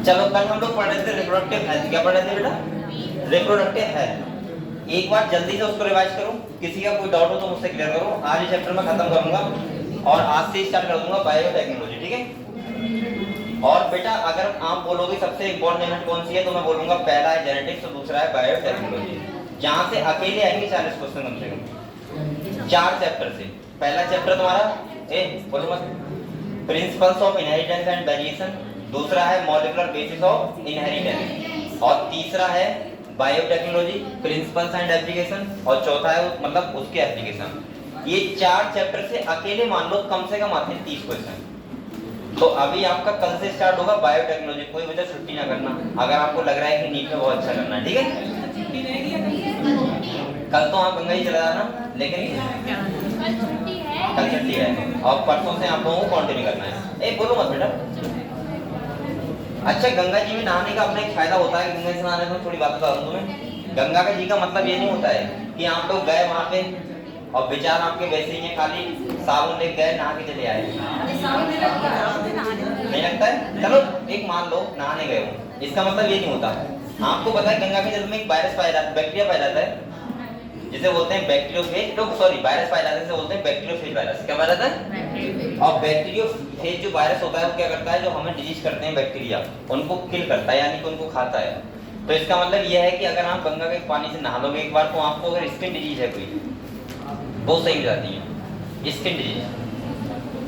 चलो कल हम लोग पढ़ रहे थे रिप्रोडक्टिव हेल्थ, क्या पढ़ रहे थे बेटा? Reproductive health. एक बार जल्दी से उसको रिवाइज करो, किसी का कोई डाउट हो तो मुझसे क्लियर करो। आज ये चैप्टर मैं खत्म करूंगा और आज से स्टार्ट कर दूंगा बायोटेक्नोलॉजी, ठीक है? और बेटा अगर आप बोलोगे सबसे इंपॉर्टेंट यूनिट कौन सी है, तो मैं बोलूंगा पहला है जेनेटिक्स और दूसरा है बायोटेक्नोलॉजी। जहां से अकेले आएंगे 40 क्वेश्चन कम से कम 4 चैप्टर से। पहला चैप्टर तुम्हारा बोलो मत, principles of inheritance and variation, दूसरा है मॉलिक्यूलर बेसिस ऑफ इनहेरिटेंस, और तीसरा है बायोटेक्नोलॉजी प्रिंसिपल्स एंड एप्लीकेशन, और चौथा है मतलब उसके एप्लीकेशन। ये 4 चैप्टर से अकेले मान लो कम से कम आते हैं 30 क्वेश्चन। तो अभी आपका कल से स्टार्ट होगा बायोटेक्नोलॉजी, कोई वजह छुट्टी ना करना अगर आपको लग रहा है कि नीट में बहुत अच्छा करना है, ठीक है? कल तो आप गंगा ही चला जाना, लेकिन कल छुट्टी है और परसों से आप लोगों को कंटिन्यू करना है। बोलो मत बेटा। अच्छा, गंगा जी में नहाने का अपना एक फायदा होता है। गंगा जी नहाने में थोड़ी बात बता दूं तुम्हें। गंगा का जी का मतलब ये नहीं होता है कि आप लोग गए वहां पे और विचार आपके वैसे ही हैं, खाली साबुन लेके गए नहा के चले आए, नहीं लगता है? चलो एक मान लो नहाने गए हो, इसका मतलब ये नहीं होता। आपको पता है गंगा के जल में एक वायरस पाया जाता है, बैक्टीरिया पाया जाता है, जिसे बोलते हैं बैक्टीरियोफेज, तो सॉरी वायरस पाया जाता है, जिसे बोलते हैं बैक्टीरियोफेज वायरस। क्या पाया जाता है? और बैक्टीरियोफेज जो वायरस होता है वो क्या करता है, जो हमें डिजीज करते हैं बैक्टीरिया, उनको किल करता है, यानी कि उनको खाता है। तो इसका मतलब यह है कि अगर आप गंगा के पानी से नहा लोगे एक बार, तो आपको अगर स्किन डिजीज है कोई, वो सही हो जाती है स्किन डिजीज।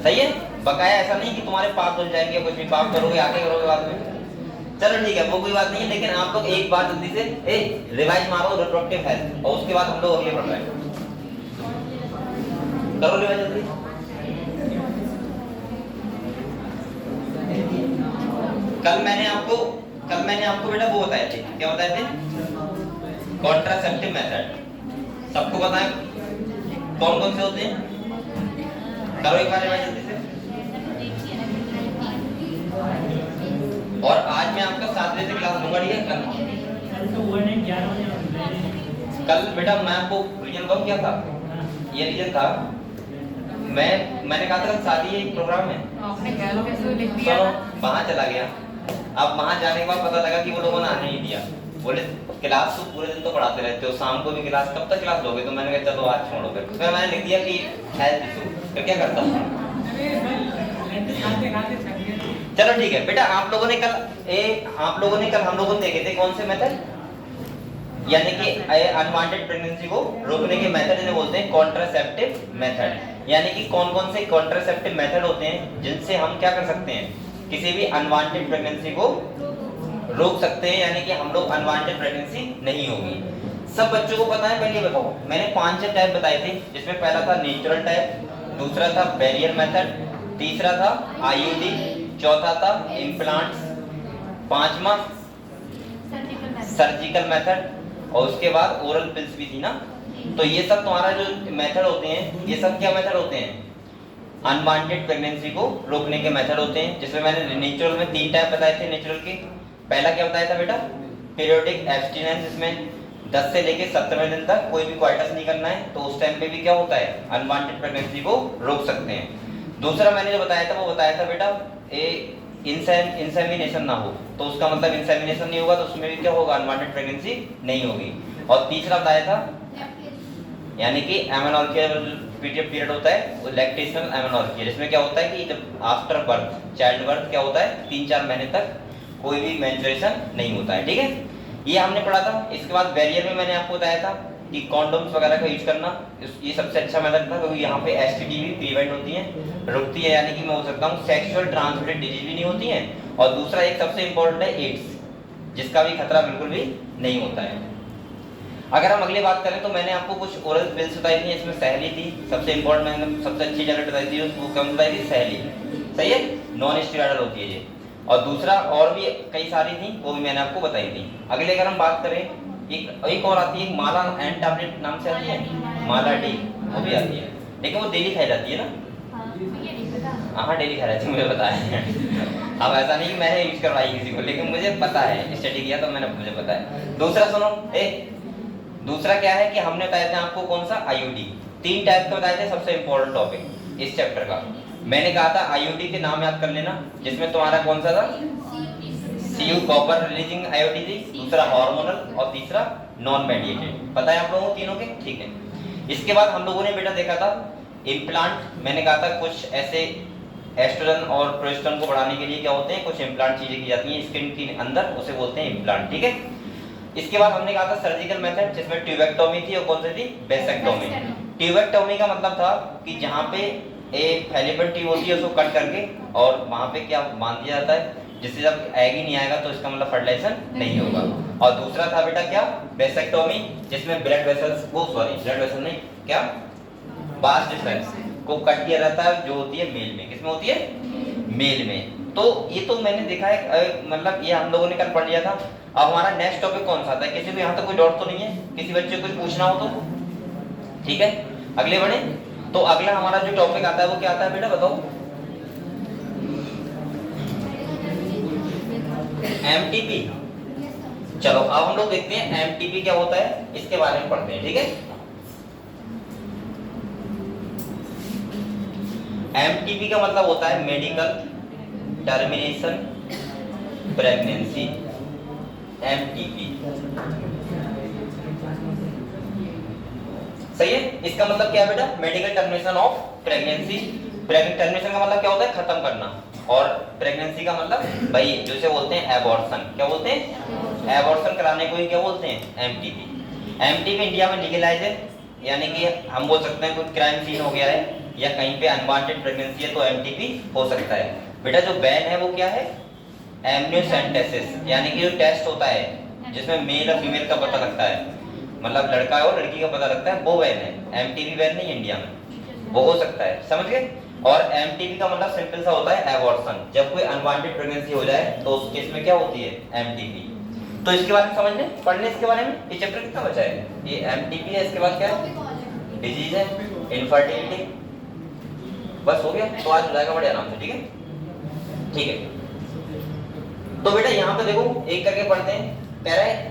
सही है? बकाया ऐसा नहीं कि तुम्हारे पाप धुल जाएंगे, कुछ भी पाप करोगे आगे करोगे बाद में। चलो ठीक है, वो कोई बात नहीं है, लेकिन आप लोग एक बार जल्दी से रिवाइज मारो रिप्रोडक्टिव हेल्थ, और उसके बाद हम लोग अगले पढ़ रहे हैं। करो रिवाइज जल्दी। कल मैंने आपको बेटा वो बताए थे, क्या बताए थे? Contraceptive method. सबको पता है कौन कौन से होते हैं? करो एक बार रिवाइज जल्दी से। और आज मैं आपका 7 बजे से क्लास लूंगा, ठीक है? कल बेटा मैं आपको रीजन बताऊं क्या था? ये रीजन था, मैंने कहा था शादी है, एक प्रोग्राम है, चलो वहां चला गया। अब वहां जाने के बाद पता लगा कि वो लोगों ने आने नहीं दिया। बोले क्लास तो पूरे दिन तो पढ़ाते रहते हो, शाम को भी क्लास, कब तक क्लास लोगे? तो मैंने कहा चलो आज छोड़ो। फिर मैंने लिख दिया कि हेल्थ इशू। फिर क्या करता हूँ? चलो ठीक है बेटा, आप लोगों ने कल हम लोगों ने देखे थे कौन से मेथड, यानी कि अनवांटेड प्रेगनेंसी को रोकने के मेथड इन्हें बोलते हैं कॉन्ट्रासेप्टिव मेथड। यानी कि कौन कौन से कॉन्ट्रासेप्टिव मेथड होते हैं जिनसे हम क्या कर सकते हैं, किसी भी अनवांटेड प्रेगनेंसी को रोक सकते हैं, यानी कि हम लोग अनवांटेड प्रेगनेंसी नहीं होगी। सब बच्चों को पता है? पहले बताओ, मैंने 5 टाइप बताए थे, जिसमें पहला था नेचुरल टाइप, दूसरा था बैरियर मेथड, तीसरा था आईयूडी, चौथा था इम्प्लांट्स, पांचवा सर्जिकल मेथड, और उसके बाद ओरल पिल्स भी थी ना। तो ये सब तुम्हारा जो मेथड होते हैं, ये सब क्या मेथड होते हैं? अनवांटेड प्रेगनेंसी को रोकने के मेथड होते हैं, जिसमें मैंने नेचुरल में 3 टाइप बताए थे नेचुरल के। पहला क्या बताया था बेटा? पीरियोडिक एब्स्टिनेंस, जिसमें 10 से लेके 17वें दिन तक कोई भी क्वार्टस नहीं करना है, तो उस टाइम पे भी क्या होता है, अनवांटेड प्रेगनेंसी को रोक सकते हैं। दूसरा मैंने जो बताया था वो बताया था बेटा इंसेमिनेशन ना हो, तो उसका मतलब इंसेमिनेशन नहीं होगा तो उसमें भी क्या होगा, अनवांटेड प्रेगनेंसी नहीं होगी। और तीसरा बताया था यानी कि एमेनोर्किया पीरियड होता है, वो लैक्टेशनल एमेनोर्किया, जिसमें क्या होता है कि जब आफ्टर बर्थ चाइल्ड बर्थ क्या होता है, 3-4 महीने तक कोई भी मेंस्ट्रुएशन नहीं होता है, ठीक है? ये हमने पढ़ा था। इसके बाद बैरियर में मैंने आपको बताया था कि कॉन्डोम्स वगैरह का यूज करना, ये सबसे अच्छा मेथड था, क्योंकि यहाँ पे एसटीडी भी प्रिवेंट होती है, रुकती है, यानी कि मैं बोल सकता हूँ सेक्सुअल ट्रांसमिटेड डिजीज भी नहीं होती है। और दूसरा एक सबसे इंपॉर्टेंट है एड्स, जिसका भी खतरा बिल्कुल भी नहीं होता है। अगर हम अगली बात करें तो मैंने आपको कुछ ओरल पिल्स बताई थी, इसमें सहली थी सबसे इंपॉर्टेंट, मैंने सबसे अच्छी टैबलेट बताई थी, वो कौन बताई थी? सहली। सही है, नॉन स्टेरॉइडल होती है ये। और दूसरा और भी कई सारी थी, वो भी मैंने आपको बताई थी। अगले अगर हम बात करें, एक और आती है, माला एंड टैबलेट नाम से आती है, माला डी, वो भी आती है, लेकिन वो डेली खाई जाती है ना? हाँ डेली खाई जाती है, मुझे पता है। अब ऐसा नहीं कि मैंने यूज करवाई किसी को, लेकिन मुझे पता है, स्टडी किया तो मुझे पता है। दूसरा सुनो, दूसरा क्या है कि हमने बताया था आपको कौन सा, आईयूडी। 3 टाइप के बताए थे, सबसे इंपॉर्टेंट टॉपिक इस चैप्टर का। मैंने कहा था आईयूडी के नाम याद कर लेना, जिसमें तुम्हारा कौन सा था? सीयू कॉपर रिलीजिंग आयोडीजी, दूसरा हार्मोनल और तीसरा नॉन मेडिएटेड। पता है आप लोगों को तीनों के? ठीक है। इसके बाद हम लोगों ने बेटा देखा था इम्प्लांट। मैंने कहा था कुछ ऐसे एस्ट्रोजन और प्रोजेस्टेरोन को बढ़ाने के लिए क्या होते हैं, कुछ इम्प्लांट चीजें की जाती हैं स्किन के अंदर, उसे बोलते हैं इम्प्लांट। ठीक है। इसके बाद हमने कहा था सर्जिकल मेथड, जिसमें ट्यूबेक्टोमी थी और कौन सी थी, बेसेक्टोमी। ट्यूबेक्टोमी का मतलब था कि जहाँ पे एक फैलिबल ट्यूब होती है उसको कट करके और वहाँ पे क्या बांध दिया जाता है, जिससे जब एग ही नहीं आएगा तो इसका मतलब फर्टिलाइजेशन नहीं होगा। और दूसरा था बेटा क्या, बेसेक्टोमी, जिसमें ब्लड वेसल्स को, सॉरी ब्लड वेसल नहीं, क्या वास डिफरेंस को कट किया जाता है, जो होती है मेल में। किसमें होती है, मेल में। तो ये तो मैंने देखा है, मतलब ये हम लोगों ने कल पढ़ लिया था। अब हमारा नेक्स्ट टॉपिक कौन सा आता है, किसी को यहाँ तक कोई डाउट तो नहीं है, किसी बच्चे को कुछ पूछना हो तो? ठीक है, अगले बढ़े। तो अगला हमारा जो टॉपिक आता है वो क्या आता है बेटा, बताओ? एमटीपी। चलो अब हम लोग देखते हैं एमटीपी क्या होता है, इसके बारे में पढ़ते हैं। ठीक है। एमटीपी का मतलब होता है मेडिकल टर्मिनेशन प्रेगनेंसी। एमटीपी सही है। इसका मतलब क्या है बेटा, medical termination of pregnancy. Termination का मतलब क्या होता है, खत्म करना, और प्रेगनेंसी का मतलब भाई जैसे बोलते हैं एबॉर्शन। क्या बोलते हैं, एबॉर्शन कराने को ही क्या बोलते हैं, एमटीपी। एमटीपी इंडिया में लीगलाइज है, यानी कि हम बोल सकते हैं कोई क्राइम सीन हो गया है या कहीं पे अनवांटेड प्रेगनेंसी है तो एमटीपी हो सकता है। बेटा जो बैन है वो क्या है, एमनियोसेंटेसिस, यानी कि जो टेस्ट होता है जिसमें मेल और फीमेल का पता लगता है, मतलब लड़का और लड़की का पता लगता है, वो बैन है। एमटीपी बैन नहीं इंडिया में, वो हो सकता है, समझ गए। और एमटीपी का मतलब सिंपल सा होता है एबॉर्शन। जब कोई अनवांटेड प्रेगनेंसी हो जाए तो उस केस में क्या होती है, एमटीपी। तो इसके बारे में समझने पढ़ने, इसके बारे में ये चैप्टर कितना बचा है, ये एमटीपी है। इसके बाद क्या है, डिजीज है, इनफर्टिलिटी, बस हो गया। तो आज हो जाएगा बड़े आराम से। ठीक है, ठीक है। तो बेटा यहाँ पे देखो एक करके पढ़ते हैं। कह रहा है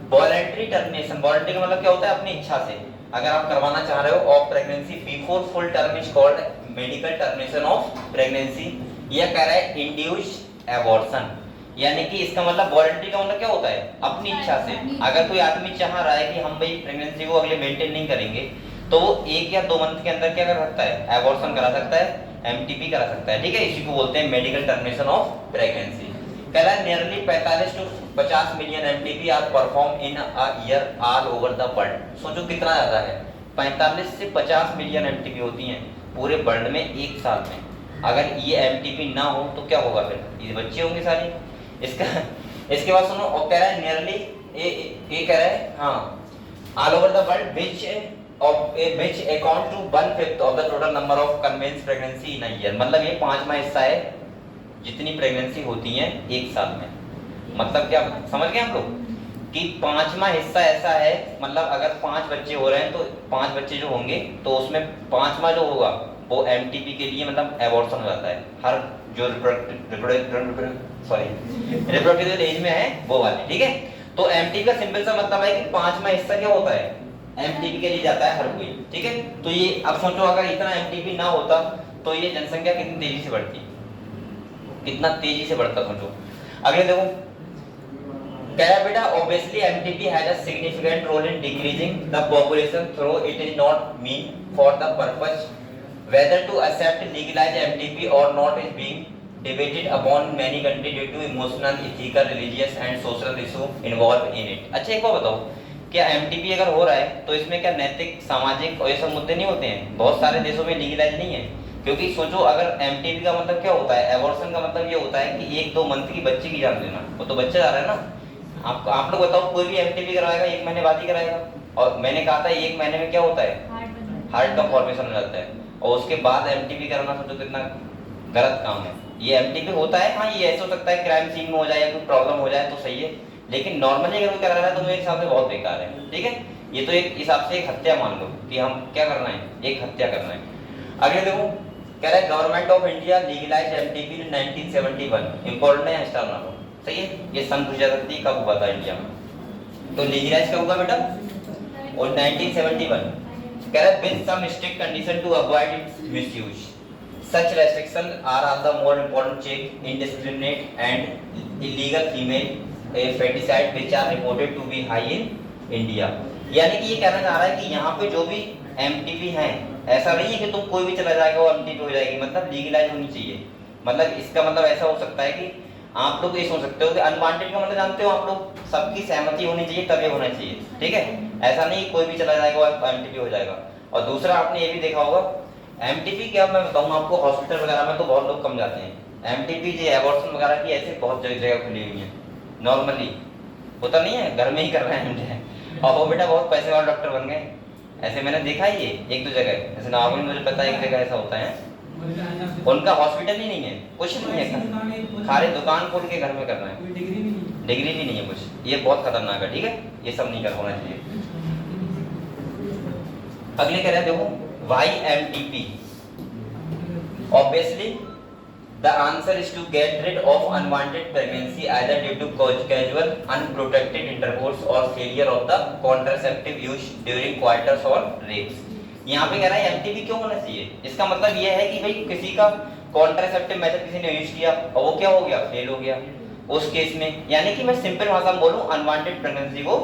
वॉलंटरी टर्मिनेशन। वॉलंटरी का मतलब क्या होता है, अपनी इच्छा से अगर आप करवाना चाह रहे हो of pregnancy before full term is called medical termination of pregnancy. यह कह रहा है इंड्यूस्ड एबॉर्शन, यानी कि इसका मतलब वॉलंटरी का मतलब क्या होता है, अपनी इच्छा से। अगर कोई आदमी चाह रहा है कि हम भाई प्रेगनेंसी को अगले मेंटेन नहीं करेंगे तो वो 1 या 2 मंथ के अंदर क्या कर सकता है, एबॉर्शन करा सकता है, एमटीपी करा सकता है। ठीक है, इसी को बोलते हैं मेडिकल टर्मिनेशन ऑफ प्रेगनेंसी। कह रहा है nearly 45 to 50 million MTP are perform in a year all over the world. सोचो कितना ज्यादा है, 45 से 50 मिलियन एमटीपी होती हैं पूरे वर्ल्ड में एक साल में। अगर ये एमटीपी ना हो तो क्या होगा, फिर ये बच्चे होंगे सारे। इसके बाद सुनो, और कह रहा है नियरली ये कह रहा है हाँ all over the world which account to 1/5 of the total number of conceived pregnancy in a year। मतलब ये 5वां हिस्सा है जितनी प्रेगनेंसी होती हैं एक साल में। मतलब क्या समझ गए हम लोग कि 5वां हिस्सा ऐसा है, मतलब अगर 5 बच्चे हो रहे हैं तो 5 बच्चे जो होंगे तो उसमें 5वां जो होगा वो एमटीपी के लिए मतलब एबॉर्शन हो जाता है। हर जो रिप्रोडक्टिव एज में है वो वाले। ठीक है, तो एमटीपी का सिंपल सा मतलब है कि 5वां हिस्सा क्या होता है, एमटीपी के लिए जाता है हर कोई। ठीक है, तो ये अब सोचो अगर इतना एमटीपी ना होता तो ये जनसंख्या कितनी तेजी से बढ़ती, कितना तेजी से बढ़ता सोचो। अगले देखो, कह रहा है बेटा obviously MTP has a significant role in decreasing the population through it is not mean for the purpose whether to accept legalise MTP और not is being debated upon many countries due to emotional, ethical, religious and social issue involved in it। अच्छा एक बात बताओ, क्या MTP अगर हो रहा है तो इसमें क्या नैतिक, सामाजिक और ये सब मुद्दे नहीं होते हैं? बहुत सारे देशों में लीगलाइज नहीं है, क्योंकि सोचो अगर एमटीपी का मतलब क्या होता है, एबॉर्शन का मतलब ये होता है कि 1-2 मंथ की बच्चे की जान लेना। वो तो बच्चा जा रहा है ना। आप लोग बताओ, कोई भी एमटीपी करवाएगा 1 महीने बाद ही कराएगा। और मैंने कहा था 1 महीने में क्या होता है, हार्ट का फॉर्मेशन हो जाता है, और उसके बाद एमटीपी कराना सोचो कितना गलत काम है। ये एमटीपी होता है, हाँ ये ऐसा हो सकता है क्राइम सीन में हो जाए या कोई प्रॉब्लम हो जाए तो सही है, लेकिन नॉर्मली अगर कोई करा रहा है तो मेरे हिसाब से बहुत बेकार है। ठीक है, ये तो एक हिसाब से एक हत्या मान लो कि हम क्या करना है, एक हत्या करना है। अगले देखो, कह रहा है government of India legalise MTP in 1971। Important है स्टार ना, सही है। ये सन 2030 कब हुआ था इंडिया में, तो लीगलाइज कब हुआ बेटा, और 1971। कह रहा है with some strict condition to avoid its misuse. Such restrictions are all the more important check indiscriminate and illegal female feticide which are reported to be high in India। यानी कि ये कहना चाह रहा है कि यहाँ पे जो भी एमटीपी हैं, ऐसा नहीं है कि तुम कोई भी चला जाएगा और एमटीपी हो जाएगी, मतलब लीगलाइज होनी चाहिए। मतलब इसका मतलब ऐसा हो सकता है कि आप लोग ये सोच सकते हो कि अनवांटेड का मतलब जानते हो आप लोग, सबकी सहमति होनी चाहिए तभी होना चाहिए, ठीक है। ऐसा नहीं कोई भी चला जाएगा और एमटीपी हो जाएगा। और दूसरा आपने ये भी देखा होगा, एमटीपी क्या मैं बताऊँ आपको, हॉस्पिटल वगैरह में तो बहुत लोग कम जाते हैं। एमटीपी जो एबॉर्शन वगैरह की ऐसे बहुत जगह खुली हुई है, नॉर्मली होता नहीं है, घर में ही कर रहे हैं और वो बेटा बहुत पैसे वाले डॉक्टर बन गए। ऐसे मैंने देखा ही है एक दो जगह, जैसे नागौर में मुझे पता है एक जगह ऐसा होता है, उनका हॉस्पिटल ही नहीं है, कुछ नहीं है, खाली दुकान खोल के घर में कर रहे हैं, डिग्री भी नहीं है कुछ। ये बहुत खतरनाक है, ठीक है, ये सब नहीं कर होना चाहिए। अगले कह रहे हैं देखो, why MTP. Obviously the answer is to get rid of unwanted pregnancy either due to casual unprotected intercourse or failure of the contraceptive use during coitus or rapes। यहाँ पे कह रहा है एमटीपी क्यों होना चाहिए, इसका मतलब ये है कि भाई किसी का कॉन्ट्रासेप्टिव मेथड किसी ने यूज किया और वो क्या हो गया, फेल हो गया, उस केस में यानी कि मैं सिंपल भाषा में बोलूं, अनवांटेड प्रेगनेंसी को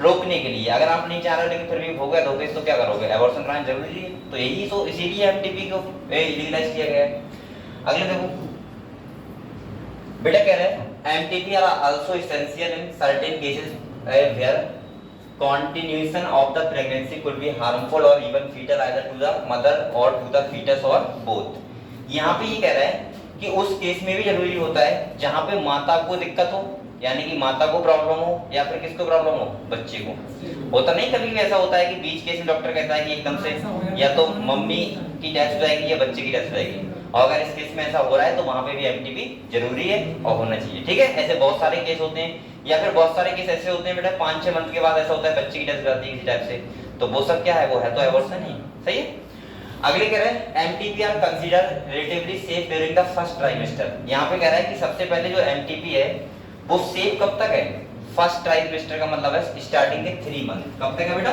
रोकने के लिए अगर आप नहीं चाह रहे लेकिन फिर भी हो गया धोखे तो क्या करोगे, एबॉर्शन कराना जरूरी है। तो यही तो इसीलिए एमटीपी को लीगलाइज किया गया है। अगले देखो बेटा कह रहे हैं MTP are also essential in certain cases where continuation of the pregnancy could be harmful or even fatal either to the mother or to the fetus or both। यहाँ पे ये कह रहा है कि उस केस में भी जरूरी होता है जहाँ पे माता को दिक्कत हो, यानी कि माता को प्रॉब्लम हो या फिर किसको प्रॉब्लम हो, बच्चे को। होता नहीं कभी भी ऐसा होता है कि बीच केस में डॉक्टर कहता है कि एकदम से या तो मम्मी की डेथ हो जाएगी या बच्चे की डेथ हो जाएगी, और अगर इस केस में ऐसा हो रहा है तो वहां पे भी एमटीपी जरूरी है और होना चाहिए, ठीक है। ऐसे बहुत सारे केस होते हैं, या फिर बहुत सारे केस ऐसे होते हैं बेटा 5-6 मंथ के बाद ऐसा होता है बच्चे की डेथ हो जाती है किसी टाइप से, तो वो सब क्या है, वो है तो एबॉर्शन ही, सही है। अगले कह रहे हैं MTP are consider relatively safe during the first trimester. यहाँ पे कह रहा है कि सबसे पहले जो एमटीपी है वो सेफ कब तक है, फर्स्ट ट्राइमेस्टर का मतलब है स्टार्टिंग के 3 मंथ। कब तक है बेटा,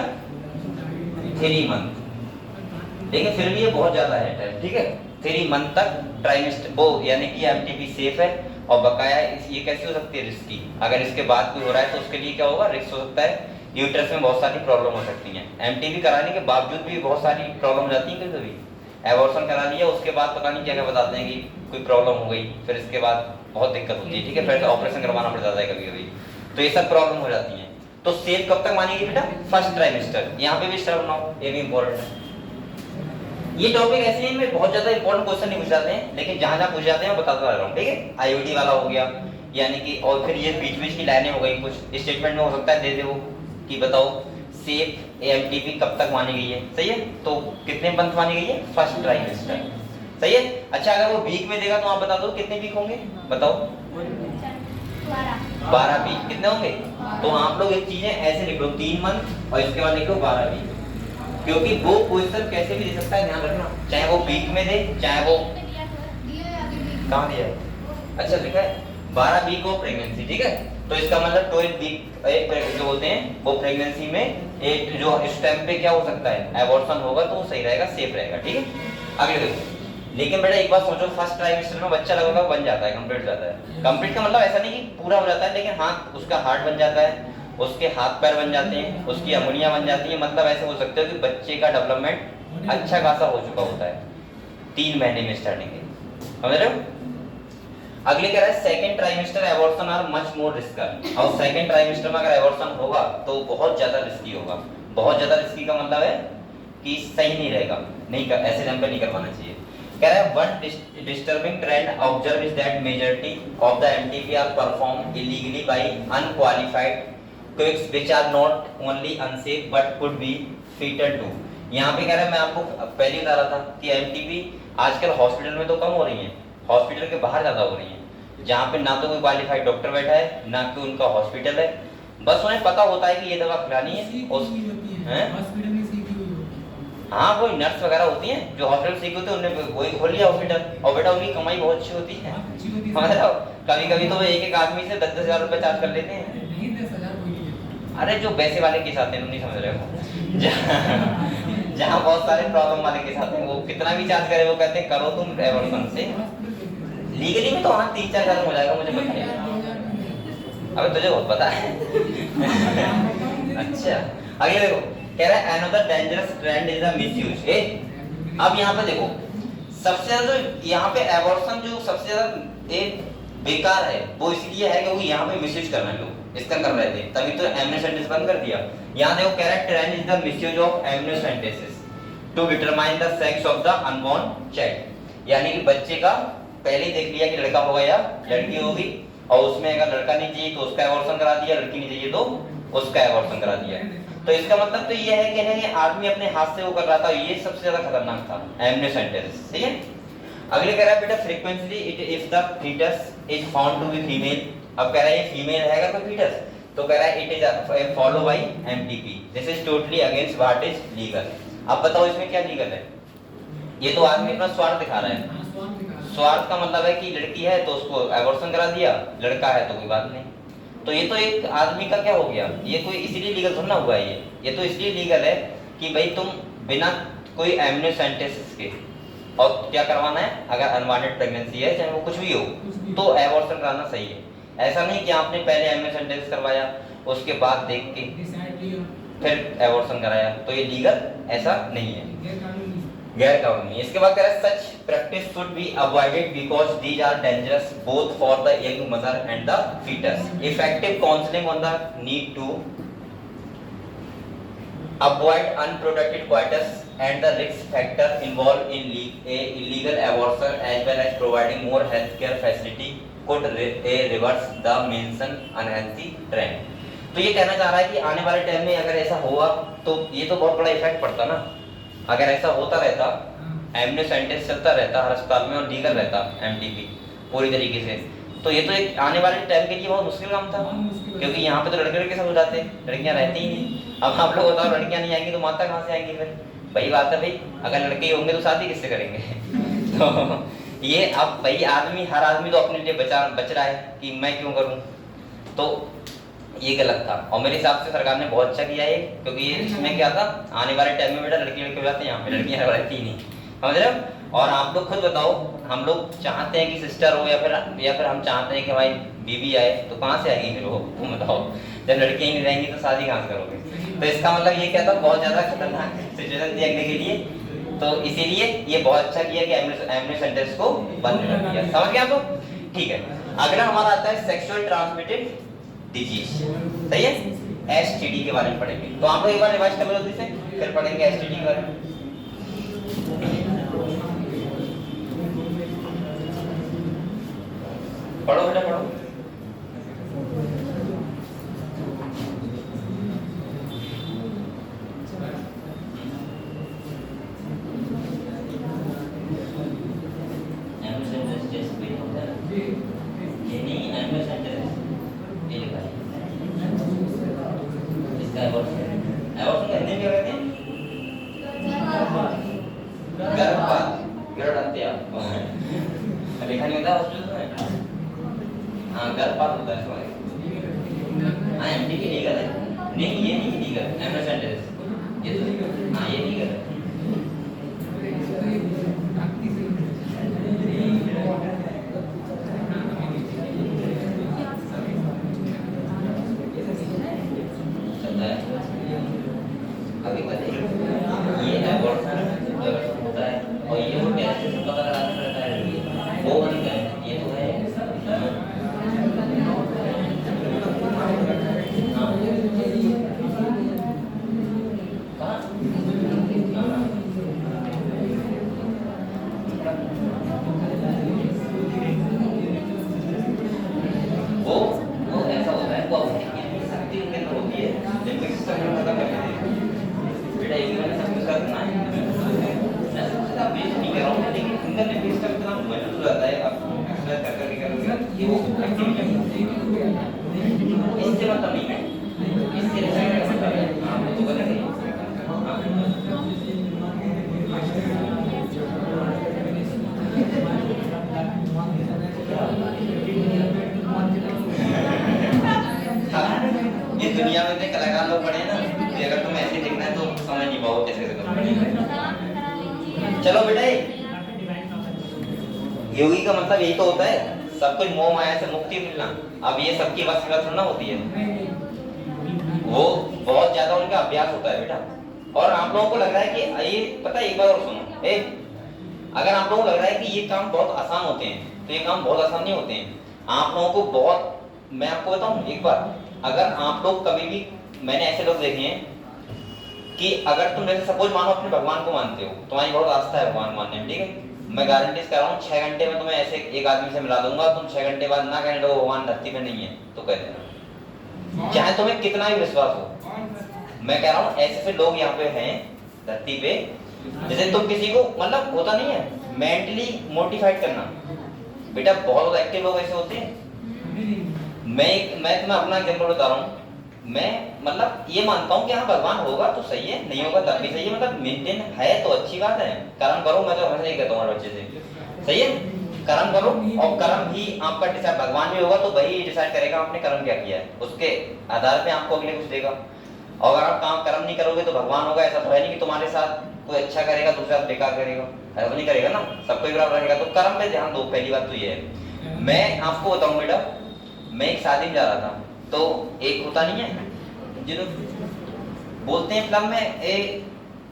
3 मंथ, लेकिन फिर भी ये बहुत ज्यादा है टाइम, ठीक है। 3 मंथ तक ट्राइमेस्टर वो यानी कि एमटीपी सेफ है। और बकाया ये कैसे हो सकती है, रिस्की, अगर इसके बाद कोई हो रहा है तो उसके लिए क्या होगा, रिस्क हो सकता है, यूट्रस में बहुत सारी प्रॉब्लम हो सकती हैं। एमटीपी कराने के बावजूद भी बहुत सारी प्रॉब्लम हो जाती है, कभी कभी एबॉर्शन करा लिया उसके बाद पता नहीं क्या क्या बताते हैं कि कोई प्रॉब्लम हो गई, फिर इसके बाद बहुत दिक्कत होती है, ठीक है, फिर ऑपरेशन करवाना पड़ जाता है कभी कभी, तो ये सब प्रॉब्लम हो जाती है। तो सेफ कब तक मानेगी बेटा, फर्स्ट ट्राइमेस्टर। यहाँ पे भी स्टेप बनाओ, ये भी इंपॉर्टेंट है। ये टॉपिक ऐसे ही में बहुत ज्यादा इंपॉर्टेंट क्वेश्चन नहीं पूछ जाते हैं, लेकिन जहां जहां पूछ जाते हैं मैं बताता रह रहा हूँ, ठीक है। आईओडी वाला हो गया, यानी कि और फिर ये बीच बीच की लाइनें हो गई, कुछ स्टेटमेंट में हो सकता है दे दे वो कि बताओ सेफ एमटीपी कब तक मानी गई है, सही है। तो कितने मंथ मानी गई है, फर्स्ट ट्राइमेस्टर, सही है। अच्छा अगर वो वीक में देगा तो आप बता दो कितने वीक होंगे, बताओ 12 वीक कितने होंगे। तो आप लोग एक चीजें ऐसे लिख लो 3 मंथ और इसके बाद लिख लो 12 वीक, क्योंकि वो क्वेश्चन कैसे भी दे सकता है, ध्यान रखना, चाहे वो वीक में दे चाहे वो कहाँ दिया है, अच्छा लिखा है 12 वीक ऑफ प्रेगनेंसी, ठीक है। तो इसका मतलब 12 वीक जो होते हैं वो प्रेगनेंसी में एक जो इस टाइम पे क्या हो सकता है, एबॉर्शन होगा तो वो सही रहेगा, सेफ रहेगा, ठीक है। अगले देखो, लेकिन बेटा एक बात सोचो, फर्स्ट ट्राइमेस्टर में बच्चा लगभग बन जाता है, कंप्लीट हो जाता है। कंप्लीट का मतलब ऐसा नहीं कि पूरा हो जाता है, लेकिन हाँ उसका हार्ट बन जाता है, उसके हाथ पैर बन जाते हैं, उसकी अंगुलियां बन जाती हैं, मतलब ऐसे हो सकता है कि बच्चे का डेवलपमेंट अच्छा खासा हो चुका होता है 3 महीने में स्टार्टिंग के, समझ रहे हो। अगले कह रहा है second trimester abortion are much more risky. और सेकंड ट्राइमेस्टर में अगर एबॉर्शन होगा तो बहुत ज्यादा रिस्की होगा। बहुत ज्यादा रिस्की का मतलब है कि सही नहीं रहेगा, नहीं कर, ऐसे टाइम पे नहीं करवाना चाहिए। कह रहा है one disturbing trend observe is that majority of the MTP are performed illegally by unqualified quacks which are not only unsafe but could be fatal too. यहाँ पे कह रहा है, मैं आपको पहले बता रहा था कि एमटीपी आजकल हॉस्पिटल में तो कम हो रही है, हॉस्पिटल के बाहर ज्यादा हो रही है, जहाँ पे ना तो कोई क्वालिफाइड डॉक्टर बैठा है ना कोई उनका हॉस्पिटल है, बस उन्हें पता होता है कि ये दवा खिलानी है। हाँ कोई नर्स वगैरह होती हैं जो हॉस्पिटल सीखी होती है, उन्होंने वही खोल लिया हॉस्पिटल, और बेटा उनकी कमाई बहुत अच्छी होती है। कभी कभी तो एक एक आदमी से 10-10 हजार रुपए चार्ज कर लेते हैं। अरे जो पैसे वाले केस आते हैं, नहीं समझ रहे हो, जहाँ बहुत सारे प्रॉब्लम वाले केस आते हैं, वो कितना भी चार्ज करे वो कहते हैं करो तुम एबॉर्शन से। लीगली में तो हाँ 3-4 हजार हो जाएगा, मुझे पता है। अबे तुझे बहुत पता है। अच्छा अगले देखो, कह रहा है another dangerous trend is the misuse. अब यहाँ पे देखो सबसे ज्यादा यहाँ पे एबॉर्शन जो सबसे ज्यादा एक बेकार है वो इसलिए है कि वो यहाँ पे मिसयूज कर रहे हैं लोग, इसका कर रहे थे, तभी तो एमनियोसेंटेसिस बंद कर दिया। यहाँ देखो कह रहा है trend is the misuse of amniocentesis to determine the sex of the unborn child. यानी कि बच्चे का पहले ही देख लिया कि लड़का होगा या लड़की होगी, और उसमें अगर लड़का नहीं चाहिए तो उसका एबॉर्शन करा दिया, लड़की नहीं चाहिए तो उसका एबॉर्शन करा दिया। तो इसका मतलब तो ये है कि नहीं आदमी अपने हाथ से वो कर रहा था, ये सबसे ज्यादा खतरनाक था एमनियोसेंटेसिस। ठीक है, अगले कह रहा है बेटा frequently it if the foetus is found to be female. अब कह रहा है ये फीमेल है कोई फीटस, तो कह रहा है it is follow by MTP, this is totally against what is legal. अब बताओ इसमें क्या लीगल है? ये तो आदमी अपना स्वार्थ दिखा रहा है। स्वार्थ का मतलब है कि लड़की है तो उसको एबॉर्शन करा दिया, लड़का है तो कोई बात नहीं। तो ये तो एक आदमी का क्या हो गया, ये कोई इसीलिए लीगल थोड़ा ना हुआ है, ये तो इसलिए लीगल है कि भाई तुम बिना कोई एमनियोसेंटेसिस के, और क्या करवाना है, अगर अनवांटेड प्रेगनेंसी है चाहे वो कुछ भी हो तो एबॉर्शन कराना सही है। ऐसा नहीं कि आपने पहले एमनियोसेंटेसिस करवाया उसके बाद देख के फिर एबॉर्शन कराया, तो ये लीगल ऐसा नहीं है, गैर कानूनी। इसके बाद कह रहा है such practice should be avoided because these are dangerous both for the young mother and the foetus. Effective counselling on the need to avoid unprotected coitus and the risk factor involved in illegal abortion as well as providing more healthcare facility could reverse the mentioned unhealthy trend। तो ये कहना चाह रहा है कि आने वाले time में अगर ऐसा हुआ तो ये तो बहुत बड़ा इफेक्ट पड़ता ना, अगर ऐसा होता रहता, एमनियोसेंटेसिस चलता रहता हर अस्पताल में और लीगल रहता एमटीपी पूरी तरीके से, तो ये तो एक आने वाले टाइम के लिए बहुत मुश्किल काम था, क्योंकि यहाँ पे तो लड़के लड़के सब हो जाते, लड़कियां रहती ही नहीं। अब आप लोग बताओ लड़कियां नहीं आएंगी तो माता कहाँ से आएंगी फिर? वही बात है भाई, अगर लड़के ही होंगे तो शादी किससे करेंगे? तो ये अब भाई आदमी, हर आदमी तो अपने लिए बच रहा है कि मैं क्यों करूं, तो ये गलत था। और मेरे हिसाब से सरकार ने बहुत अच्छा किया है, क्योंकि ये इसमें क्या था, आने वाले टाइम में बेटा लड़के लड़के हो जाते हैं, यहाँ पे लड़कियां रहती ही नहीं, समझ रहे हो? और आप लोग खुद बताओ, हम लोग चाहते हैं कि सिस्टर हो या फिर हम चाहते हैं कि हमारी बीवी आए, तो कहाँ से आएगी फिर वो? तुम बताओ, जब लड़कियां ही नहीं रहेंगी तो शादी कहाँ से करोगे? तो इसका मतलब ये क्या था, बहुत ज्यादा खतरनाक सिचुएशन थी अगले के लिए, तो इसीलिए ये बहुत अच्छा किया कि एमनियोसेंटेसिस को बंद कर दिया। समझ गए आप लोग? ठीक है, अगला हमारा आता है सेक्सुअल ट्रांसमिटेड डिजीज, सही है, एसटीडी के बारे में पढ़ेंगे। तो आप लोग एक बार रिवाइज कर लो जल्दी से, फिर पढ़ेंगे एसटीडी के बारे में। पढ़ो बेटा पढ़ो। लिखा नहीं होता हॉस्पिटल में, हाँ गर्भपात होता है सॉरी, हाँ एमटीपी लीगल है, नहीं ये नहीं लीगल, एमनियोसेंटेसिस ये तो, हाँ ये लीगल है। चलता है अभी बताइए, ये एबॉर्शन होता है और ये वो कैसे पता लगाना रहता है, वो बन गए, ये तो है। वो ऐसा होता है, वो शक्ति के अंदर होती है, लिम्बिक सिस्टम में खत्म कर देती है बेटा, एक मैंने सब कुछ करना है, मैं सबसे ज्यादा बेस नहीं कर रहा हूँ, लेकिन अंदर लिम्बिक सिस्टम इतना मजबूत हो जाता है, आप एक्सरसाइज कर करके करोगे ये वो एक्टिविटी, इससे मतलब नहीं है, इससे रिलेटेड मतलब है, हाँ वो तो करेंगे। ये दुनिया में इतने कलाकार लोग पड़े हैं ना, कि अगर तुम ऐसे देखना है तो समझ नहीं पाओगे कैसे करोगे। चलो बेटा, योगी का मतलब यही तो होता है, सब कुछ मोह माया से मुक्ति मिलना, अब ये सबकी बस की बात थोड़ी ना होती है, वो बहुत ज्यादा उनका अभ्यास होता है बेटा। और आप लोगों को लग रहा है कि ये पता है, एक बार और सुनो, अगर आप लोगों को लग रहा है कि ये काम बहुत आसान होते हैं, तो ये काम बहुत आसान नहीं होते हैं। आप लोगों को बहुत, मैं आपको बताऊं एक बार, अगर आप लोग कभी भी, मैंने ऐसे लोग देखे हैं कि अगर तुम जैसे सपोज मानो अपने भगवान को मानते हो, तुम्हारी बहुत आस्था है भगवान मानने में, ठीक है, मैं गारंटी कर रहा हूँ 6 घंटे में तुम्हें ऐसे एक आदमी से मिला दूंगा, तुम 6 घंटे बाद ना कहने लगो भगवान धरती में नहीं है, तो कह देना, चाहे तुम्हें कितना भी विश्वास हो। मैं कह रहा हूँ ऐसे से लोग यहाँ पे हैं धरती पे, जैसे तुम किसी को, मतलब होता नहीं है मेंटली मोटिवेट करना, बेटा बहुत एक्टिव लोग ऐसे होते हैं। मैं तुम्हें अपना एग्जांपल बता रहा हूँ, मैं मतलब ये मानता हूँ कि हाँ भगवान होगा तो सही है, नहीं होगा तब भी सही है, मतलब मेंटेन है तो अच्छी बात है, कर्म करो, मैं तो हमेशा यही कहता हूँ हमारे बच्चे से, सही है, कर्म करो, और कर्म ही आपका डिसाइड, भगवान भी होगा तो वही डिसाइड करेगा आपने कर्म क्या किया है, उसके आधार पे आपको अगले कुछ देगा। और अगर आप काम कर्म नहीं करोगे तो भगवान होगा, ऐसा तो है नहीं कि तुम्हारे साथ कोई अच्छा करेगा दूसरा बेकार करेगा, ऐसा नहीं करेगा ना, सबको बराबर रहेगा। तो कर्म पे ध्यान दो, पहली बात तो ये है। मैं आपको बताऊं बेटा, मैं एक शादी में जा रहा था, तो एक होता नहीं है जिन्होंने बोलते हैं क्लब में,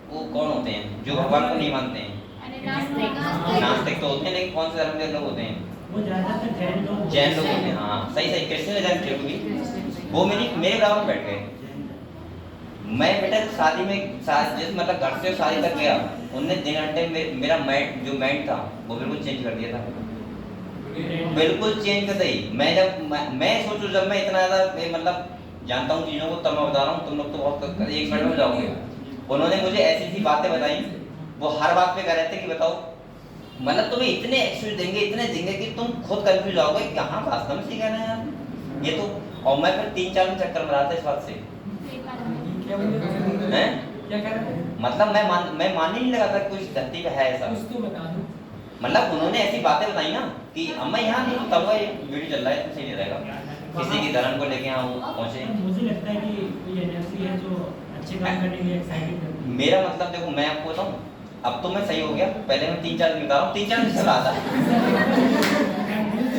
वो कौन होते हैं जो भगवान को नहीं मानते हैं, नास्तिक तो होते हैं, लेकिन कौन से धर्म के लोग होते हैं, वो ज्यादातर जैन लोग होते हैं, हाँ सही सही, कृष्ण जैन थे भी, वो मेरे बराबर में बैठ गए। मैं बेटा शादी में जिस मतलब घर से शादी तक गया, उनने 3 घंटे में मेरा जो माइंड था वो बिल्कुल चेंज कर दिया था, बिल्कुल चेंज कर दी। मैं सोचूं जब मैं इतना ज्यादा मतलब जानता हूँ चीजों को, तब मैं बता रहा हूँ, तुम लोग तो बहुत 1 मिनट में जाओगे। उन्होंने मुझे ऐसी सी बातें बताई, वो हर बात पे कह रहे थे कि बताओ, मतलब तुम्हें इतने एक्सक्यूज देंगे कि तुम खुद कंफ्यूज आओगे कि हाँ वास्तव में सही कहना है यार ये तो। और मैं फिर 3-4 दिन चक्कर में रहा था इस बात से, हैं क्या कह रहे हैं, मतलब मैं मान ही नहीं लगा था कुछ धरती पे है ऐसा, मतलब उन्होंने ऐसी बातें बताई ना कि अम्मा यहाँ नहीं, तब ये वीडियो चल रहा है तो सही नहीं रहेगा, किसी की धर्म को लेके यहाँ पहुंचे। मुझे लगता है कि कोई एनर्जी है जो अच्छे काम करने के लिए एक्साइटेड करती है। मेरा मतलब देखो, मैं आपको बताऊं, अब तो मैं सही हो गया, पहले मैं 3-4 दिन बता रहा हूँ, 3-4 दिन चल रहा था,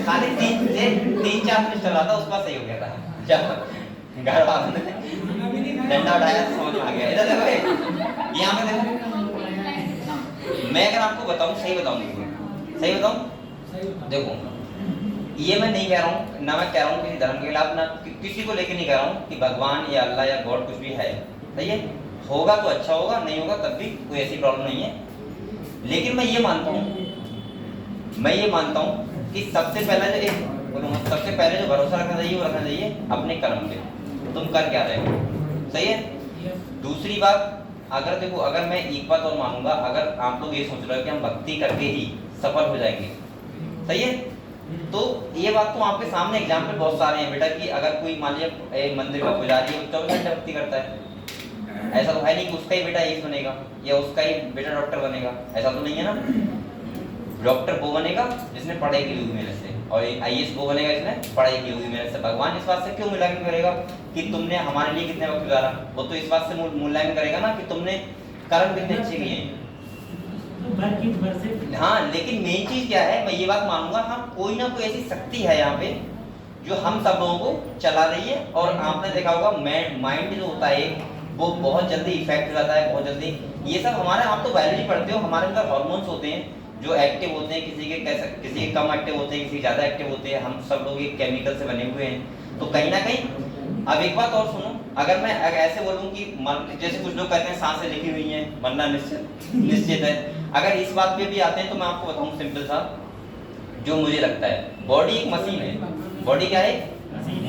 खाली 3-4 दिन चल रहा था, उसके बाद सही हो गया था। जब घर वालों ने डंडा उठाया तो समझ में आ गया। इधर देखो, यहाँ पे देखो, मैं अगर आपको बताऊं, सही बताऊं, देखो ये मैं नहीं कह रहा हूँ ना, मैं कह रहा हूँ किसी धर्म के खिलाफ, ना किसी को लेके नहीं कह रहा हूँ कि भगवान या अल्लाह या गॉड कुछ भी है, सही है, होगा तो अच्छा होगा, नहीं होगा तब भी कोई ऐसी प्रॉब्लम नहीं है। लेकिन मैं ये मानता हूँ कि सबसे पहले जो भरोसा रखना चाहिए वो रखना चाहिए अपने कर्म पे, तुम कर क्या रहे हो, सही है। दूसरी बात, अगर देखो, अगर मैं एक बात और मानूंगा, अगर आप लोग ये सोच रहे हो कि हम भक्ति करके ही सफल हो जाएंगे, सही है, तो ये बात तो आपके सामने एग्जाम्पल बहुत सारे हैं बेटा, कि अगर कोई मान लिया मंदिर का पुजारी है, 24 घंटे भक्ति करता है, ऐसा तो है नहीं कि उसका ही बेटा ये बनेगा या उसका ही बेटा डॉक्टर बनेगा, ऐसा तो नहीं है ना। डॉक्टर वो बनेगा जिसने पढ़ाई की हुई मेहनत से, और IAS वो बनेगा जिसने पढ़ाई की हुई मेहनत से। भगवान इस बात से क्यों मूल्यांकन करेगा कि तुमने हमारे लिए कितने वक्त गुजारा, वो तो इस बात से मूल्यांकन करेगा ना कि तुमने कर्म कितने अच्छे किए हैं। हाँ, लेकिन मेन चीज क्या है, मैं ये बात मानूंगा, हाँ कोई ना कोई ऐसी शक्ति है यहाँ पे जो हम सब लोगों को चला रही है। और आपने देखा होगा माइंड जो होता है वो बहुत जल्दी इफेक्ट हो जाता है, बहुत जल्दी। ये सब हमारे, आप तो बायोलॉजी पढ़ते हो, हमारे अंदर हार्मोन्स होते हैं जो एक्टिव होते हैं, किसी के कम एक्टिव होते हैं, किसी ज़्यादा एक्टिव होते हैं। हम सब लोग एक केमिकल से बने हुए हैं, तो कहीं ना कहीं। अब एक बात और सुनो, अगर मैं ऐसे बोलूं कि जैसे कुछ लोग कहते हैं सांसें लिखी हुई हैं, मरना निश्चित है, अगर इस बात पे भी आते हैं तो मैं आपको बताऊं सिंपल सा, जो मुझे लगता है, बॉडी एक मशीन है। बॉडी क्या है?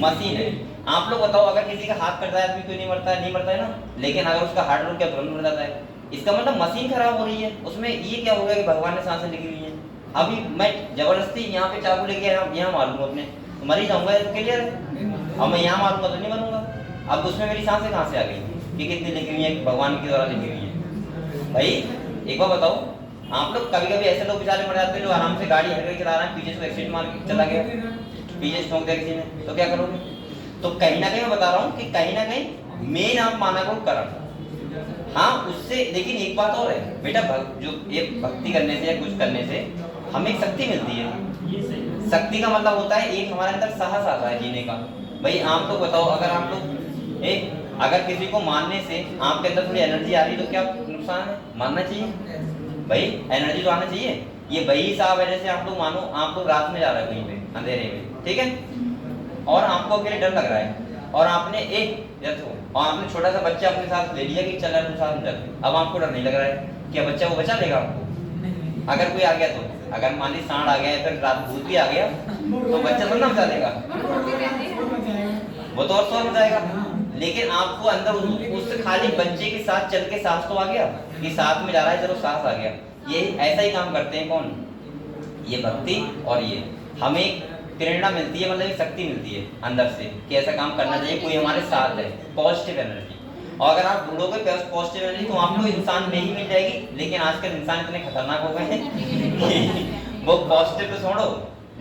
मशीन है। आप लोग बताओ, अगर किसी का हाथ कट जाए आदमी क्यों नहीं मरता है? नहीं मरता है ना। लेकिन अगर उसका हार्ट रुक गया तुरंत मर जाता है। इसका मतलब मशीन खराब हो रही है। उसमें ये क्या हो गया कि भगवान ने सांसें लिखी हुई हैं। अभी मैं जबरदस्ती यहाँ पे चाकू लेके यहाँ मारूंगा अपने, तो मर ही जाऊंगा, क्लियर है। अब मैं यहाँ मारूंगा तो नहीं बनूंगा। अब उसमें मेरी सांसें कहाँ से आ गई कि कितनी लिखी हुई है, भगवान के द्वारा लिखी हुई है। भाई एक बार बताओ, आप लोग कभी कभी ऐसे लोग बेचारे मर जाते हैं जो आराम से गाड़ी हटकर चला रहे हैं, पीछे से एक्सीडेंट मार के चला गया, पीछे ठोक दिया किसी ने, तो क्या करोगे? तो कहीं ना कहीं मैं बता रहा हूँ कि कहीं ना कहीं मेन आप माना को कर्म। हाँ उससे, लेकिन एक बात और है बेटा, जो ये भक्ति करने से या कुछ करने से हमें एक शक्ति मिलती है। शक्ति का मतलब होता है एक हमारे अंदर साहस आता है जीने का। भाई आप लोग बताओ, अगर आप लोग अगर किसी को मारने से आपके अंदर थोड़ी एनर्जी आ रही है तो क्या नुकसान है? मानना चाहिए भाई, एनर्जी तो आना चाहिए। ये वही साहब है, जैसे आप लोग मानो आप लोग रात में जा रहे हो कहीं पे अंधेरे में, ठीक है, और आपको अकेले डर लग रहा है और आपने और आपने छोटा सा बच्चा अपने साथ ले लिया कि चल यार तुम साथ में चलते, अब आपको डर नहीं लग रहा है, क्या बच्चा वो बचा लेगा आपको? अगर कोई आ गया तो, अगर मान ली सांड आ गया या फिर रात भूत भी आ गया तो बच्चा तो ना बचा लेगा, वो तो और शोर मचाएगा। लेकिन आपको अंदर उससे खाली बच्चे के साथ चल के सांस तो आ गया कि साथ में जा रहा है, चलो सांस आ गया। ये ऐसा ही काम करते हैं कौन? ये भक्ति। और ये हमें प्रेरणा मिलती है, मतलब एक शक्ति मिलती है अंदर से कि ऐसा काम करना चाहिए, कोई हमारे साथ है, पॉजिटिव एनर्जी। और अगर आप ढूंढोगे पॉजिटिव एनर्जी तो आपको इंसान में ही मिल जाएगी। लेकिन आजकल इंसान इतने खतरनाक हो गए हैं कि वो पॉजिटिव तो छोड़ो,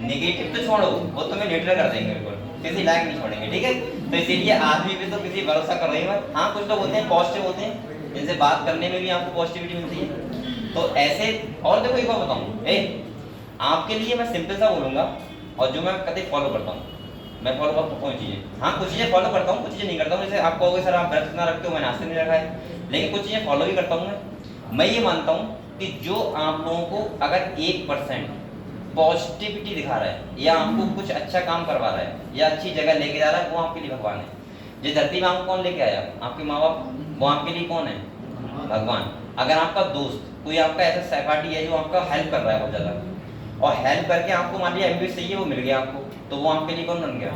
नेगेटिव तो छोड़ो, वो तुम्हें न्यूट्रल कर देंगे, बिल्कुल किसी लायक नहीं छोड़ेंगे, ठीक है। तो इसीलिए आदमी भी तो किसी भरोसा कर रही है। हाँ, कुछ लोग होते हैं पॉजिटिव होते हैं, जिनसे बात करने में भी आपको पॉजिटिविटी मिलती है। तो ऐसे, और देखो एक बार बताऊँ, आपके लिए मैं सिंपल सा बोलूंगा और जो मैं कभी फॉलो करता हूँ, मैं फॉलो करता हूँ कोई चीज़ें, हाँ कुछ चीज़ें फॉलो करता हूँ, कुछ चीज़ें नहीं करता हूँ। जैसे आप कहोगे सर आप व्रत ना रखते हो, मैंने आज से नहीं रखा है, लेकिन कुछ चीज़ें फॉलो भी करता हूँ। मैं ये मानता हूँ कि जो आप लोगों को अगर 1% पॉजिटिविटी दिखा रहा है या आपको कुछ अच्छा काम करवा रहा है या अच्छी जगह लेके जा रहा है, वो आपके लिए भगवान है। जिस धरती में आपको कौन लेके आया? आपके माँ बाप, वो आपके लिए कौन है? भगवान। अगर आपका दोस्त कोई आपका ऐसा सहपाठी है जो आपका हेल्प कर रहा है बहुत ज़्यादा, और हेल्प करके आपको मान लिया एमबीए चाहिए वो मिल गया आपको, तो वो आपके लिए कौन बन गया?